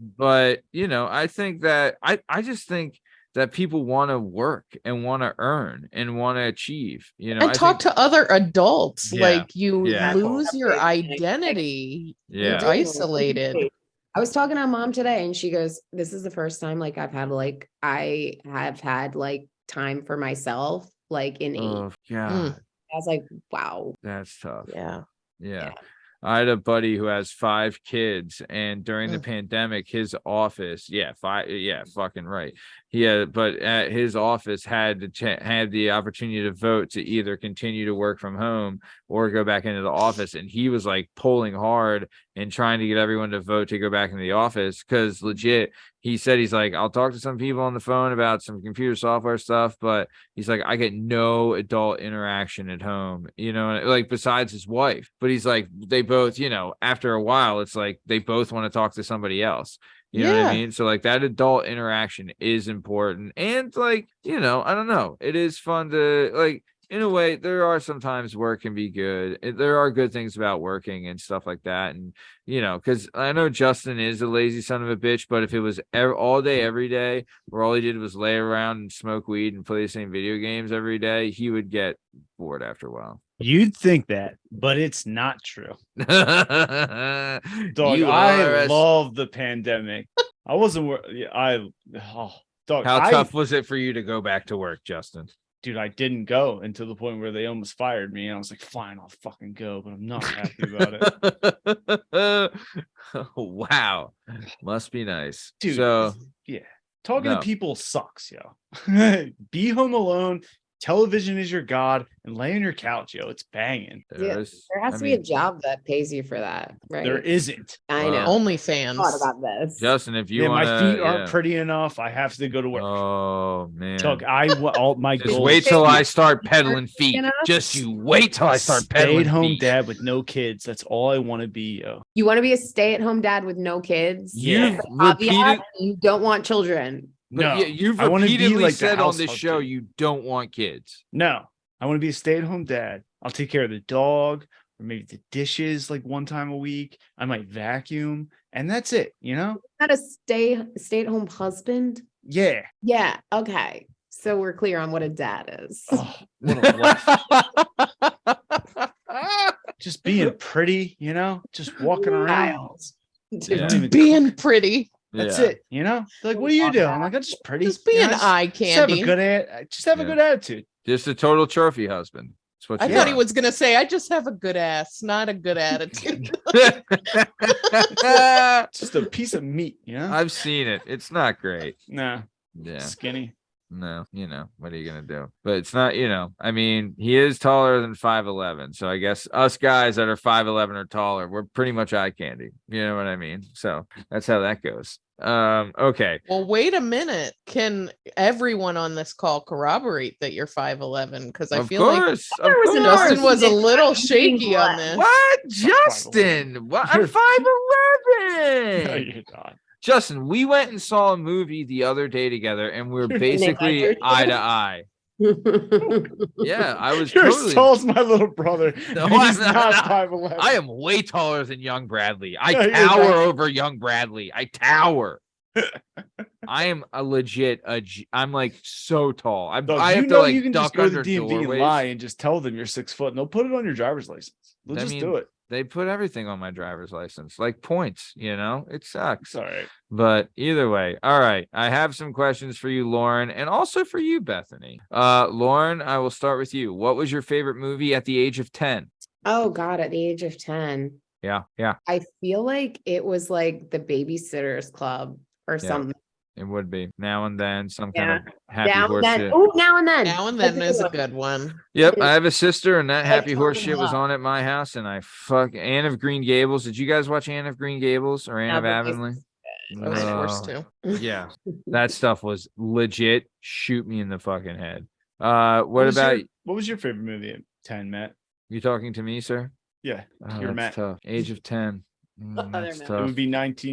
But I think that I just think that people want to work and want to earn and want to achieve, and talk to other adults. Yeah. Like you Yeah. lose your identity. Yeah. You're isolated. I was talking to my mom today and she goes, this is the first time like I have had like time for myself like in 8 Oh, God. I was like, wow. That's tough. Yeah. I had a buddy who has 5 kids, and during the pandemic, his office, fucking right. But at his office had the opportunity to vote to either continue to work from home or go back into the office. And he was like pulling hard and trying to get everyone to vote to go back into the office because legit, he said, he's like, I'll talk to some people on the phone about some computer software stuff, but he's like, I get no adult interaction at home, like besides his wife. But he's like, they both, after a while, it's like they both want to talk to somebody else. You know what I mean? So like that adult interaction is important. And like, I don't know. It is fun to like, in a way, there are sometimes work can be good. There are good things about working and stuff like that. And, because I know Justin is a lazy son of a bitch, but if it was all day, every day, where all he did was lay around and smoke weed and play the same video games every day, he would get bored after a while. You'd think that, but it's not true. Dog, You I love the pandemic. I wasn't. Dog. How tough was it for you to go back to work, Justin? Dude, I didn't go until the point where they almost fired me. And I was like, fine, I'll fucking go, but I'm not happy about it. Wow. Must be nice. Dude, so yeah. Talking to people sucks, yo. Be home alone. Television is your god, and lay on your couch, yo. It's banging. There has to be a job that pays you for that, right? There isn't. I know. OnlyFans. Thought about this. Justin, if you Yeah, want my feet aren't pretty enough. I have to go to work. Oh man. Tuck, all my Just goals. wait till I start peddling feet. enough? Just you wait till I start peddling Stay-at-home feet. dad with no kids. That's all I want to be, yo. You want to be a stay-at-home dad with no kids? You've Caveat, repeated, you don't want children. but No, you've I wanna be repeatedly like the said on house this show husband. you don't want kids. No, I want to be a stay-at-home dad. I'll take care of the dog, or maybe the dishes like one time a week. I might vacuum, and that's it. You know? Not a stay-at-home husband. Yeah. Yeah. Okay. So we're clear on what a dad is. Oh, what a life. Just being pretty, you know, just walking around. Wild. They don't Yeah. even Being pretty. That's Yeah. it. You know, they're like, what do you do? I'm like, I'm just pretty. Just you being know, eye just have a candy. good just have a Yeah. good attitude. Just a total trophy husband. That's what I you thought he are. was gonna say, I just have a good ass, not a good attitude. It's just a piece of meat, you know? I've seen it. It's not great. Nah, Yeah. skinny. No, what are you gonna do? But it's not, I mean, he is taller than 5'11. So I guess us guys that are 5'11 or taller, we're pretty much eye candy. You know what I mean? So that's how that goes. Okay. Well, wait a minute. Can everyone on this call corroborate that you're 5'11? Because I Of feel like course. Of There was an course. Justin was a Nick, little I'm shaky being on blessed. this. What? 5'11. Justin? What? I'm You're- 5'11. No, you're not. Justin, we went and saw a movie the other day together and we're You're basically naked. eye to eye. Yeah, I was You're totally. as tall as my little brother. No, and he's I'm not not. 5'11. I am way taller than young Bradley. I No, you're tower not. over young Bradley. I tower. I am a legit. I'm like so tall. Dog, I you have to know like you can just duck go to under the DMV and doorways. lie and just tell them you're 6 foot and they'll put it on your driver's license. They'll I just mean, do it. They put everything on my driver's license, like points. It sucks. It's all right. But either way, all right. I have some questions for you, Lauren, and also for you, Bethany. Lauren, I will start with you. What was your favorite movie at the age of 10? Oh God, at the age of 10. Yeah. I feel like it was like the Babysitters Club or Yeah. something. It would be now and then some kind of happy Now and horse then. shit. Oh, now and then. Now and That's then a is good a one. good one. Yep, I have a sister, and that I happy horse totally shit was love. on at my house, and I Anne of Green Gables. Did you guys watch Anne of Green Gables or Anne of but Avonlea? I was forced No. to. Yeah, that stuff was legit. Shoot me in the fucking head. What was about what was your favorite movie at 10, Matt? you talking to me, sir? Yeah, Oh, you're that's Matt. tough. Age of 10. Other That's Matt. It tough. would be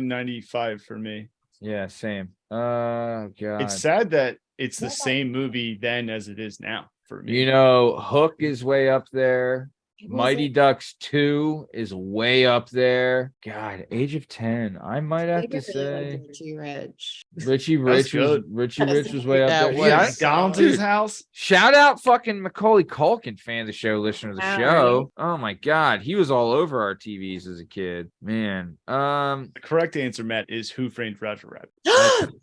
1995 for me. Yeah, same. Oh god. It's sad that it's the same movie then as it is now for me. Hook is way up there. Mighty Ducks 2 is way up there. God, age of 10. I might have to say Richie Rich. Richie That's Rich was good. Richie Rich was way up That there. He was- had Shout- McDonald's in his house. Shout out fucking Macaulay Culkin, fan of the show, listener to the All show. Oh my god, he was all over our TVs as a kid. Man. The correct answer, Matt, is Who Framed Roger Rabbit.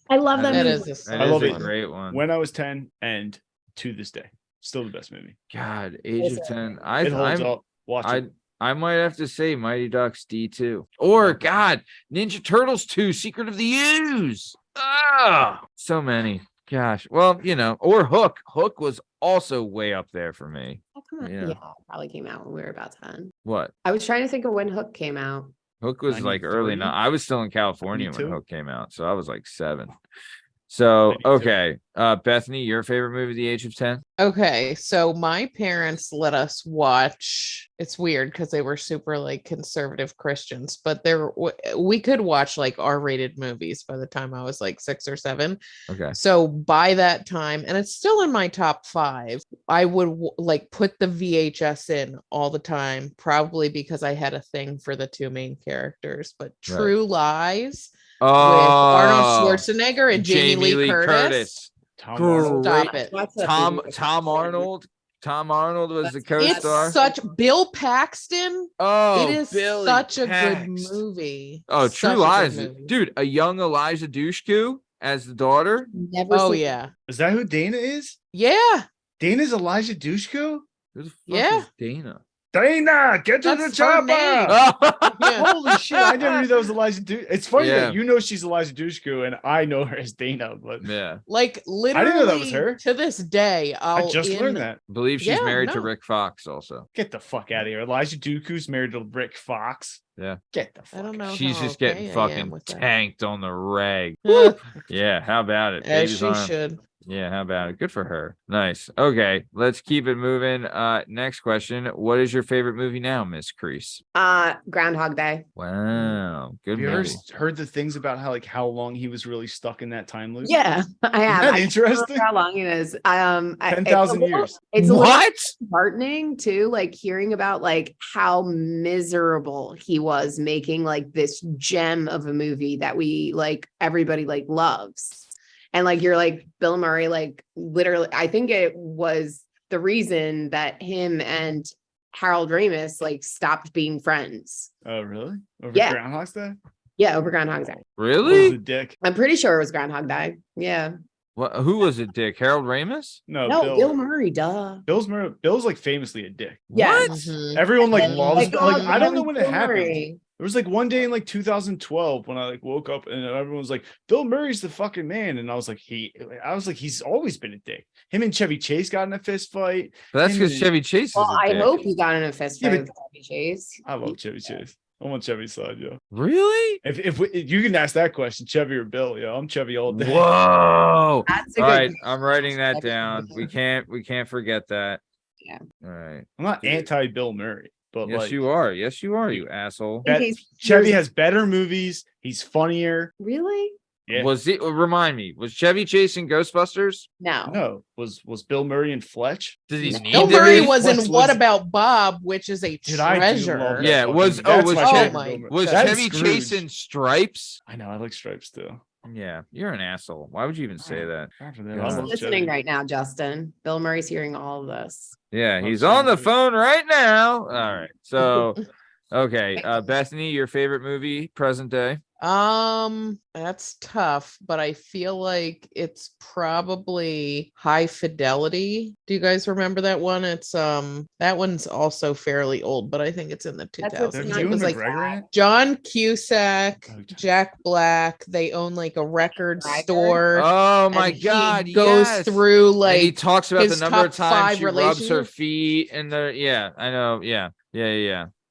I love that That That movie. is a That I is love a it. great one. When I was 10 and to this day, still the best movie. God, age of Is it? 10. It holds up. Watch it. I might have to say Mighty Ducks D2. Or God, Ninja Turtles 2, Secret of the Ooze. Ah, so many. Gosh. Well, or Hook. Hook was also way up there for me. Yeah. Yeah, it probably came out when we were about 10. What? I was trying to think of when Hook came out. Hook was like early. 93? Now I was still in California when 92? Hook came out, so I was like 7. So 92. okay, Bethany, your favorite movie, the age of 10? Okay, so my parents let us watch. It's weird because they were super like conservative Christians, but we could watch like R-rated movies by the time I was like 6 or 7. Okay. So by that time, and it's still in my top 5, I would like put the VHS in all the time, probably because I had a thing for the 2 main characters. But Right. True Lies Oh, with Arnold Schwarzenegger and Jamie Lee Curtis. Tom Great. Arnold. Stop it. What's that Tom movie? Arnold. Tom Arnold was the co-star. It's such Bill Paxton. Oh, It is Billy such a Pax. good movie. Oh, Such True a good Lies, movie. dude. A young Elijah Dushku as the daughter. Never Oh seen- yeah, Is that who Dana is? yeah. Dana's Elijah Dushku? Who the fuck Yeah. is Dana? Dana, get to That's the her chopper. name. Oh, Yeah. Holy shit! I never knew that was Eliza Dushku. It's funny Yeah. that you know she's Eliza Dushku and I know her as Dana, but yeah. Like I didn't know that was literally her. to this day, I just learned that. I believe she's Yeah, married to no. Rick Fox also. Get the fuck out of here. Eliza Dushku's married to Rick Fox. Yeah. Get the fuck. I don't know. She's how just getting okay I am fucking with that. tanked on the reg. Uh, Yeah, how about it? as Baby's she on. should. Yeah, how about it? Good for her. Nice. Okay, let's keep it moving. Next question. What is your favorite movie now, Miss Crease? Groundhog Day. Wow, good Have you ever movie. heard the things about how long he was really stuck in that time loop? Yeah, I have. that I can't interesting? remember how long it is. 10,000 years. It's a little What? disheartening too, like hearing about like how miserable he was making like this gem of a movie that we like everybody like loves. And like you're like Bill Murray, like literally, I think it was the reason that him and Harold Ramis like stopped being friends. Oh, really? Over Yeah. Groundhog's Day? Yeah, over Groundhog Day. What was Really? the dick? I'm pretty sure it was Groundhog Day. Yeah. What? Who was it? Dick Harold Ramis? No, No, Bill Murray, duh. Bill's like famously a dick. Yeah. What? Mhm. Everyone like And, loves like, like I don't know Bill when it happened. Murray. It was like one day in like 2012 when I like woke up and everyone was like, Bill Murray's the fucking man. And I was like, he's always been a dick. Him and Chevy Chase got in a fist fight. But that's Him because and- Chevy Chase is Well, a I dick. hope he got in a fist Yeah, fight but- with Chevy Chase. I love Chevy Chase. I'm on Chevy's side, yo. Really? If you can ask that question, Chevy or Bill, yo, I'm Chevy all day. Whoa. That's a All good right, I'm writing that Chevy. down. We can't forget that. Yeah. All right. I'm not anti Bill Murray, but Yes, like you are. Yes, you are, you asshole. In case Chevy there's- has better movies. He's funnier. Really? Yeah. Was it? Remind me. Was Chevy Chase in Ghostbusters? No. No, was Bill Murray and Fletch? Did he No. need Bill to Murray be? was in Fletch What was- About Bob, which is a Dude, I do treasure. love that Yeah, fucking was- movie. oh, That's was my Chevy- favorite my Bill Murray. Was That's Chevy Chase Scrooge. in Stripes? I know, I like Stripes too. Yeah, you're an asshole. Why would you even say that? After that, Yeah. I He's love listening Chevy. right now, Justin. Bill Murray's hearing all of this. Yeah, Oh, he's sorry, on the dude. phone right now. All right. So, okay. Bethany, your favorite movie, present day? That's tough, but I feel like it's probably High Fidelity. Do you guys remember that one? It's that one's also fairly old, but I think it's in the That's 2000s. what's There's It Ewan was like McGregor in it? John Cusack, Oh, Jack Black. They own like a record Driver? store. Oh my and he God! goes yes. through And he like talks about the his number of top times 5 she rubs her relationships. feet and the yeah. I know. Yeah.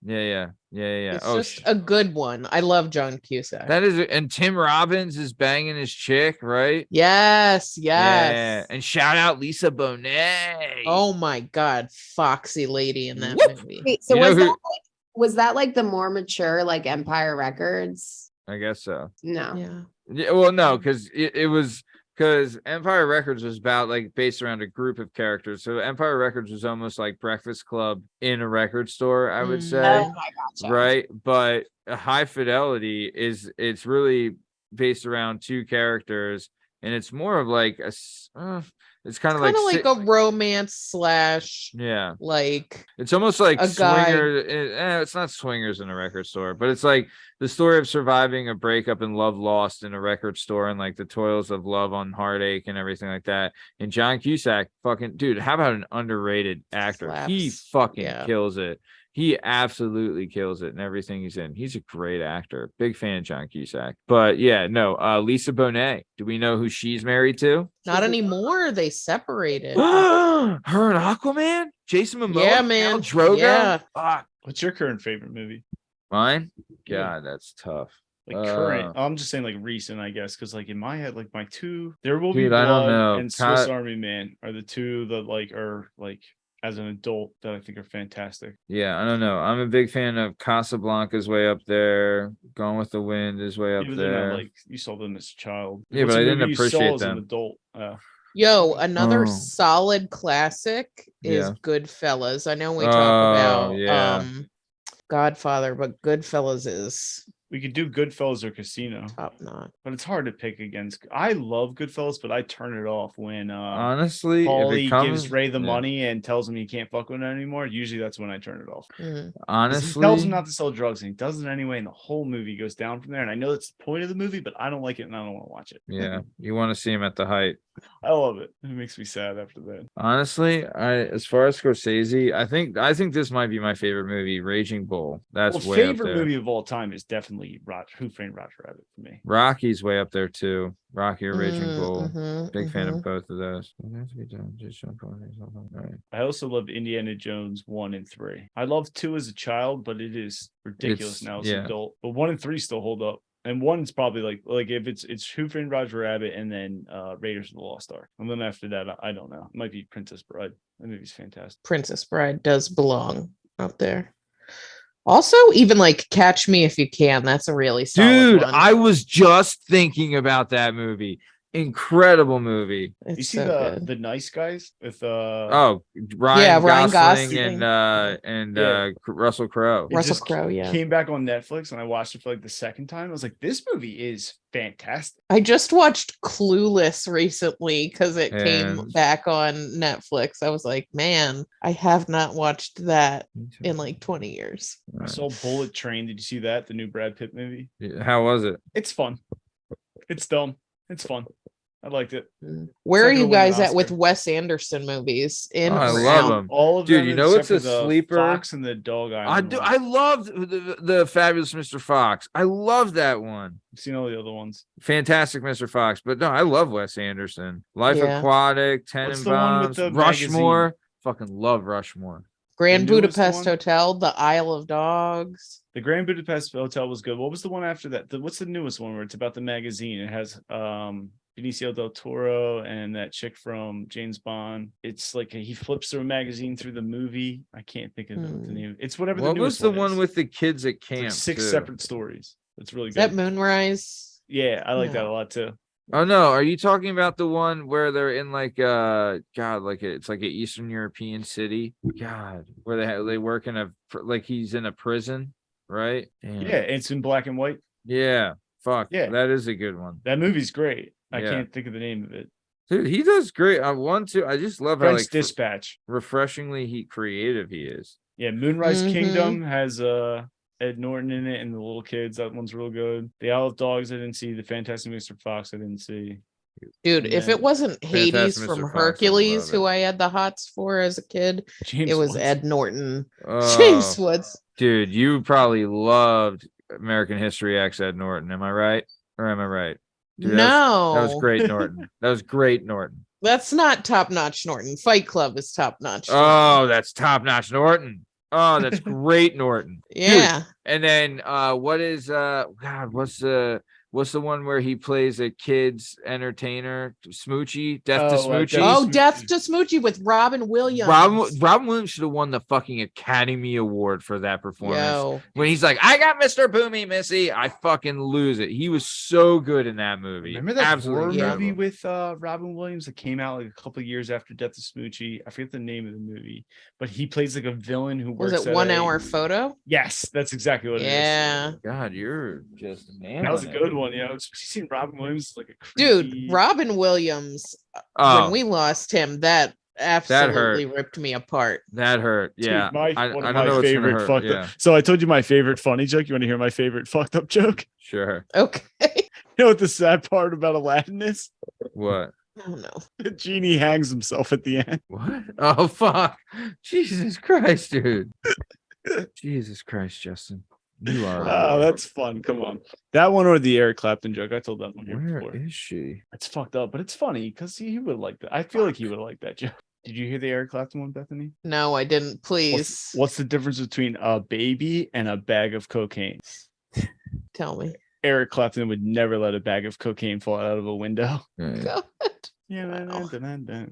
it's Oh, just a good one. I love John Cusack. that is. And Tim Robbins is banging his chick, right? Yes, Yeah. yes. And shout out Lisa Bonet. Oh my God, foxy lady in that Whoop. movie. Wait, so You know was who- that like, was that like the more mature like Empire Records? I guess so. No. Yeah. Yeah, well, no, because it was because Empire Records was about like based around a group of characters. So Empire Records was almost like Breakfast Club in a record store, I would Mm. say, Oh, I gotcha. right? But a High Fidelity it's really based around 2 characters, and it's more of like it's kind of Kind of like like a romance / yeah. like It's almost like a guy- swingers. It's not swingers in a record store, but it's like the story of surviving a breakup and love lost in a record store and like the toils of love on heartache and everything like that. And John Cusack, fucking dude, how about an underrated actor? He Slaps. fucking Yeah. kills it. He absolutely kills it in everything he's in. He's a great actor. Big fan of John Cusack. But yeah, no, Lisa Bonet. Do we know who she's married to? not anymore. They separated. Her and Aquaman? Jason Momoa? Yeah, Khal man. Drogo? Yeah. Fuck. What's your current favorite movie? Mine? Yeah. God, that's tough. Like current. I'm just saying like recent, I guess, because like in my head, like my 2, There Will Be Dude, I don't Blood know. and Swiss Army Man are the 2 that like are like as an adult that I think are fantastic. Yeah, I don't know. I'm a big fan of Casablanca's way up there. Gone with the Wind is way up Even they're there. not like you saw them as a child. Yeah, What's but a I didn't movie you saw appreciate as an them. adult. Yo, another Oh. solid classic is Yeah. Goodfellas. I know we Oh, talk about yeah. Godfather, but Goodfellas is We could do Goodfellas or Casino, Top notch. but it's hard to pick against. I love Goodfellas, but I turn it off when Honestly, if Paulie it comes, gives Ray the yeah. money and tells him he can't fuck with it anymore. Usually that's when I turn it off. 'Cause honestly, he tells him not to sell drugs, and he does it anyway, and the whole movie goes down from there. And I know that's the point of the movie, but I don't like it, and I don't want to watch it. yeah, you want to see him at the height. I love it. It makes me sad after that. Honestly, as far as Scorsese, I think this might be my favorite movie, Raging Bull. That's Well, way up favorite there. movie of all time is definitely Who Framed Roger Rabbit for me. Rocky's way up there too. Rocky or Raging Bull. Mm-hmm, Big fan of both of those. Right. I also loved Indiana Jones 1 and 3. I loved 2 as a child, but it is ridiculous It's- now as yeah. an adult. But 1 and 3 still hold up. And 1's probably like if it's Who Framed Roger Rabbit and then Raiders of the Lost Ark. And then after that, I don't know. It might be Princess Bride. That movie's fantastic. Princess Bride does belong up there. Also, even like Catch Me If You Can. That's a really solid Dude, one. I was just thinking about that movie. Incredible movie. It's You see so the good. Nice Guys with Oh, Ryan, Yeah, Ryan Gosling, Gosling. and Yeah. Russell Crowe. It Russell just Crowe, yeah. came back on Netflix and I watched it for like the second time. I was like, this movie is fantastic. I just watched Clueless recently because it came And- back on Netflix. I was like, man, I have not watched that in like 20 years. I saw Bullet Train. Did you see that? The new Brad Pitt movie. How was it? It's fun. It's dumb. It's fun. I liked it. Where are not you gonna win an guys at with Oscar. Wes Anderson movies? In Oh, I or love out? them. All of Dude, them you know except it's a for the sleeper? Fox and the Dog I Island. do. one. I loved the Fabulous Mr. Fox. I love that one. I've seen all the other ones. Fantastic Mr. Fox. But no, I love Wes Anderson. Life Yeah. Aquatic, What's Tenenbaums, the one with the Rushmore. Fucking love Rushmore. Grand The newest Budapest one? Hotel, The Isle of Dogs. The Grand Budapest Hotel was good. What was the one after that? What's the newest one where it's about the magazine? It has Benicio del Toro and that chick from James Bond. It's like he flips through a magazine through the movie. I can't think of the name. It's whatever What the was newest the one one is. with the kids at It's camp? like 6 too? separate stories. It's really Is good. that Moonrise? Yeah, I like that No. a lot too. Oh no, are you talking about the one where they're in like God, like it's like an Eastern European city? God, where they work in like he's in a prison, right? Damn. Yeah, it's in black and white. Yeah. Fuck. Yeah. That is a good one. That movie's great. I Yeah. can't think of the name of it. Dude, he does great. I just love how French like Dispatch. refreshingly creative he is. Yeah, Moonrise Mhm. Kingdom has Ed Norton in it and the little kids. That one's real good. The Isle of Dogs I didn't see. The Fantastic Mr. Fox I didn't see. Dude, And if then it wasn't Hades Fantastic from Mr. Fox, I Hercules, love who it. I had the hots for as a kid, James it was Woods. Ed Norton. Oh, James Woods. dude, you probably loved American History X Ed Norton. Am I right? Or am I right? Dude, No, that was great, Norton. That was great, Norton. That's not top notch Norton. Fight Club is top notch. Oh, that's top notch, Norton. Oh, that's great, Norton. yeah. And then what is God, what's the one where he plays a kid's entertainer, Smoochie, Death to Smoochie? Death Oh, Smoochie. Death to Smoochie with Robin Williams. Robin Williams should have won the fucking Academy Award for that performance. Yo. When he's like, I got Mr. Boomy, Missy, I fucking lose it. He was so good in that movie. Remember that Absolutely horror incredible. movie with Robin Williams that came out like a couple of years after Death of Smoochie? I forget the name of the movie, but he plays like a villain who Was works it at 1 a- hour photo? Yes, that's exactly what Yeah. God, you're just a man. it is. That was a good one, you seen Robin Williams like a Dude, creepy... Robin Williams, Oh, when we lost him, that absolutely ripped me apart. that hurt. Dude, Yeah. one I of don't my know what's gonna favorite hurt. fucked Yeah, up. So I told you my favorite funny joke. You want to hear my favorite fucked up joke? sure. Okay. You know what the sad part about Aladdin is? What? Oh no. The genie hangs himself at the end. What? Oh, fuck. Jesus Christ, dude. Jesus Christ, Justin. You are. Oh, that's fun. Come on. That one or the Eric Clapton joke. I told that one here Where before. is she? It's fucked up, but it's funny because he would like that. I feel like he would like that joke. Did you hear the Eric Clapton one, Bethany? No, I didn't. Please What's the difference between a baby and a bag of cocaine? tell me. Eric Clapton would never let a bag of cocaine fall out of a window. Right. God. Yeah,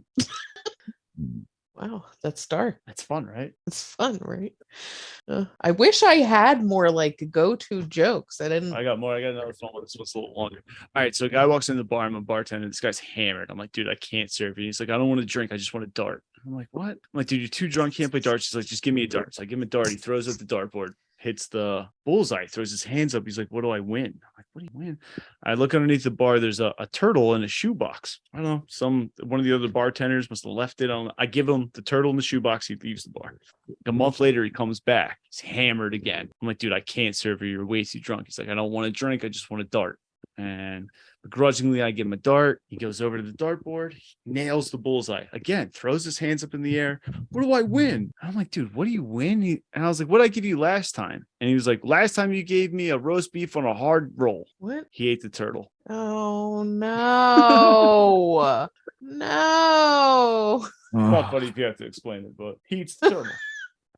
Wow, that's dark. that's fun, right? It's fun, right? I wish I had more like go-to jokes. I didn't. I got more. I got another phone. This one's a little longer. All right. So a guy walks in the bar. I'm a bartender. This guy's hammered. I'm like, dude, I can't serve you. He's like, I don't want to drink. I just want a dart. I'm like, what? I'm like, dude, you're too drunk. Can't play darts. He's like, just give me a dart. So I give him a dart. He throws at the dartboard. hits the bullseye, throws his hands up. He's like, what do I win? I'm like, what do you win? I look underneath the bar. There's a turtle in a shoebox. I don't know. One of the other bartenders must have left it on. I give him the turtle in the shoebox. He leaves the bar. A month later, he comes back. He's hammered again. I'm like, dude, I can't serve you. You're way too drunk. He's like, I don't want to drink. I just want to dart. And begrudgingly, I give him a dart. He goes over to the dartboard, nails the bullseye again, throws his hands up in the air. What do I win? I'm like, dude, what do you win? And I was like, what did I give you last time? And he was like, last time you gave me a roast beef on a hard roll. What? He ate the turtle. Oh no. No. It's not funny if you have to explain it, but he eats the turtle.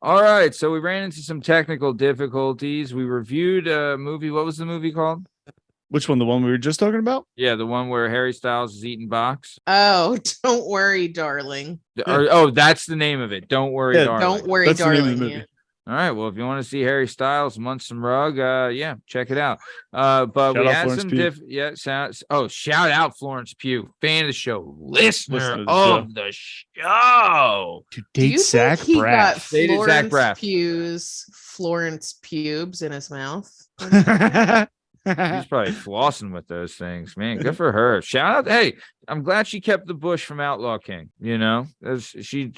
All right, so we ran into some technical difficulties. We reviewed a movie. What was the movie called? Which one? The one we were just talking about? Yeah, the one where Harry Styles is eating box. Oh, don't worry, darling. That's the name of it. Don't worry, Yeah, darling. Don't worry, That's the name of the darling. movie. Yeah. All right. Well, if you want to see Harry Styles munch some rug, yeah, check it out. But Shout we out had Florence some Pugh. shout out Florence Pugh, fan of the show, listener Listener to the of the show. To Do you date Zach think he got Braff. Dated Zach Florence Braff. Pugh's Florence pubes in his mouth? She's probably flossing with those things, man. Good for her. Shout out. Hey, I'm glad she kept the bush from Outlaw King. You know, she,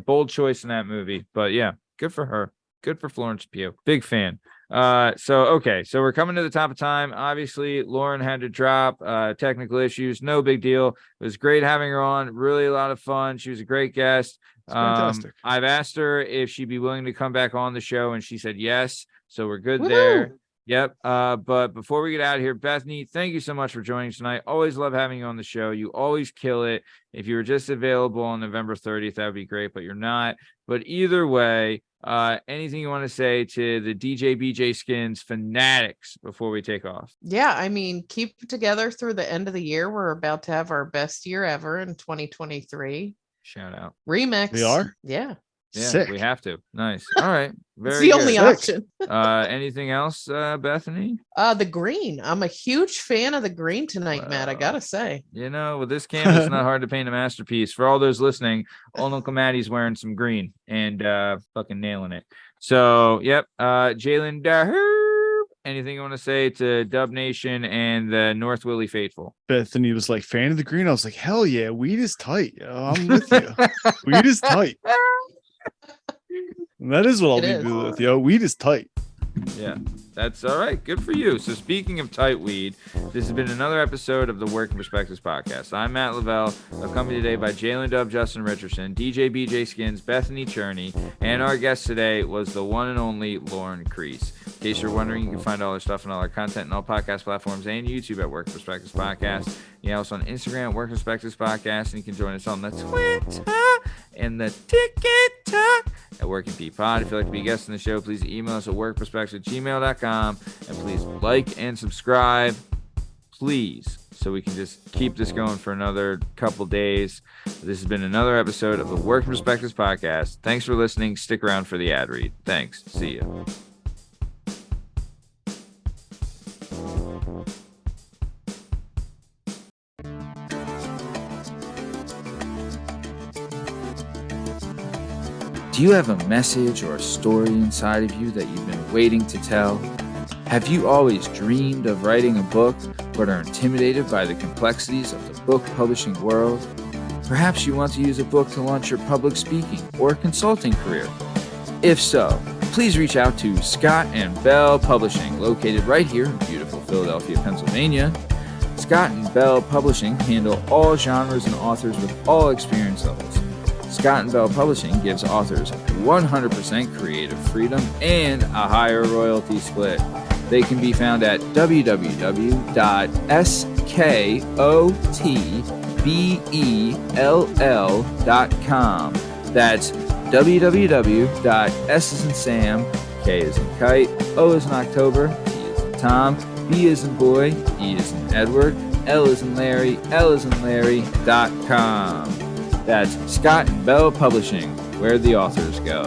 bold choice in that movie. But yeah, good for her. Good for Florence Pugh. Big fan. So we're coming to the top of time. Obviously, Lauren had to drop technical issues. No big deal. It was great having her on. Really a lot of fun. She was a great guest. Fantastic. I've asked her if she'd be willing to come back on the show, and she said yes. So we're good Woohoo! there. Yep. But before we get out of here, Bethany, thank you so much for joining us tonight. Always love having you on the show. You always kill it. If you were just available on November 30th, that would be great, but you're not. But either way, anything you want to say to the BJ SKINZ fanatics before we take off? Yeah, I mean, keep it together through the end of the year. We're about to have our best year ever in 2023. Shout out. Remix. We are? Yeah. Yeah, Sick. we have to. Nice. All right. It's Very the only good. option. Anything else, Bethany? The green. I'm a huge fan of the green tonight, Matt. I gotta say. With this canvas, it's not hard to paint a masterpiece. For all those listening, old Uncle Matty's wearing some green and fucking nailing it. So, yep. Jalen Daherb, anything you want to say to Dub Nation and the North Willie faithful? Bethany was like, fan of the green. I was like, hell yeah, weed is tight. I'm with you. Weed is tight. And that is what I'll It be is. with, yo. Weed is tight. Yeah, that's all right. Good for you. So speaking of tight weed, this has been another episode of the Working Perspectives podcast. I'm Matt Lavelle, accompanied today by Jalen Dub, Justin Richardson, DJ BJ SKINZ, Bethany Chernay, and our guest today was the one and only Lauren Kreiss. In case you're wondering, you can find all our stuff and all our content and all podcast platforms and YouTube at Working Perspectives Podcast. Yeah, also on Instagram at Working Perspectives Podcast, and you can join us on the Twitter and the TikTok at Working P Pod. If you'd like to be a guest on the show, please email us at workperspectives@gmail.com, and please like and subscribe, please, so we can just keep this going for another couple days. This has been another episode of the Working Perspectives Podcast. Thanks for listening. Stick around for the ad read. Thanks. See you. Do you have a message or a story inside of you that you've been waiting to tell? Have you always dreamed of writing a book, but are intimidated by the complexities of the book publishing world? Perhaps you want to use a book to launch your public speaking or consulting career. If so, please reach out to Scott and Bell Publishing, located right here in beautiful Philadelphia, Pennsylvania. Scott and Bell Publishing handle all genres and authors with all experience levels. Scott & Bell Publishing gives authors 100% creative freedom and a higher royalty split. They can be found at www.skotbell.com. That's www.s as in Sam, K as in Kite, O as in October, T as in Tom, B as in Boy, E as in Edward, L as in Larry, L as in Larry.com. That's Scott and Bell Publishing, where the authors go.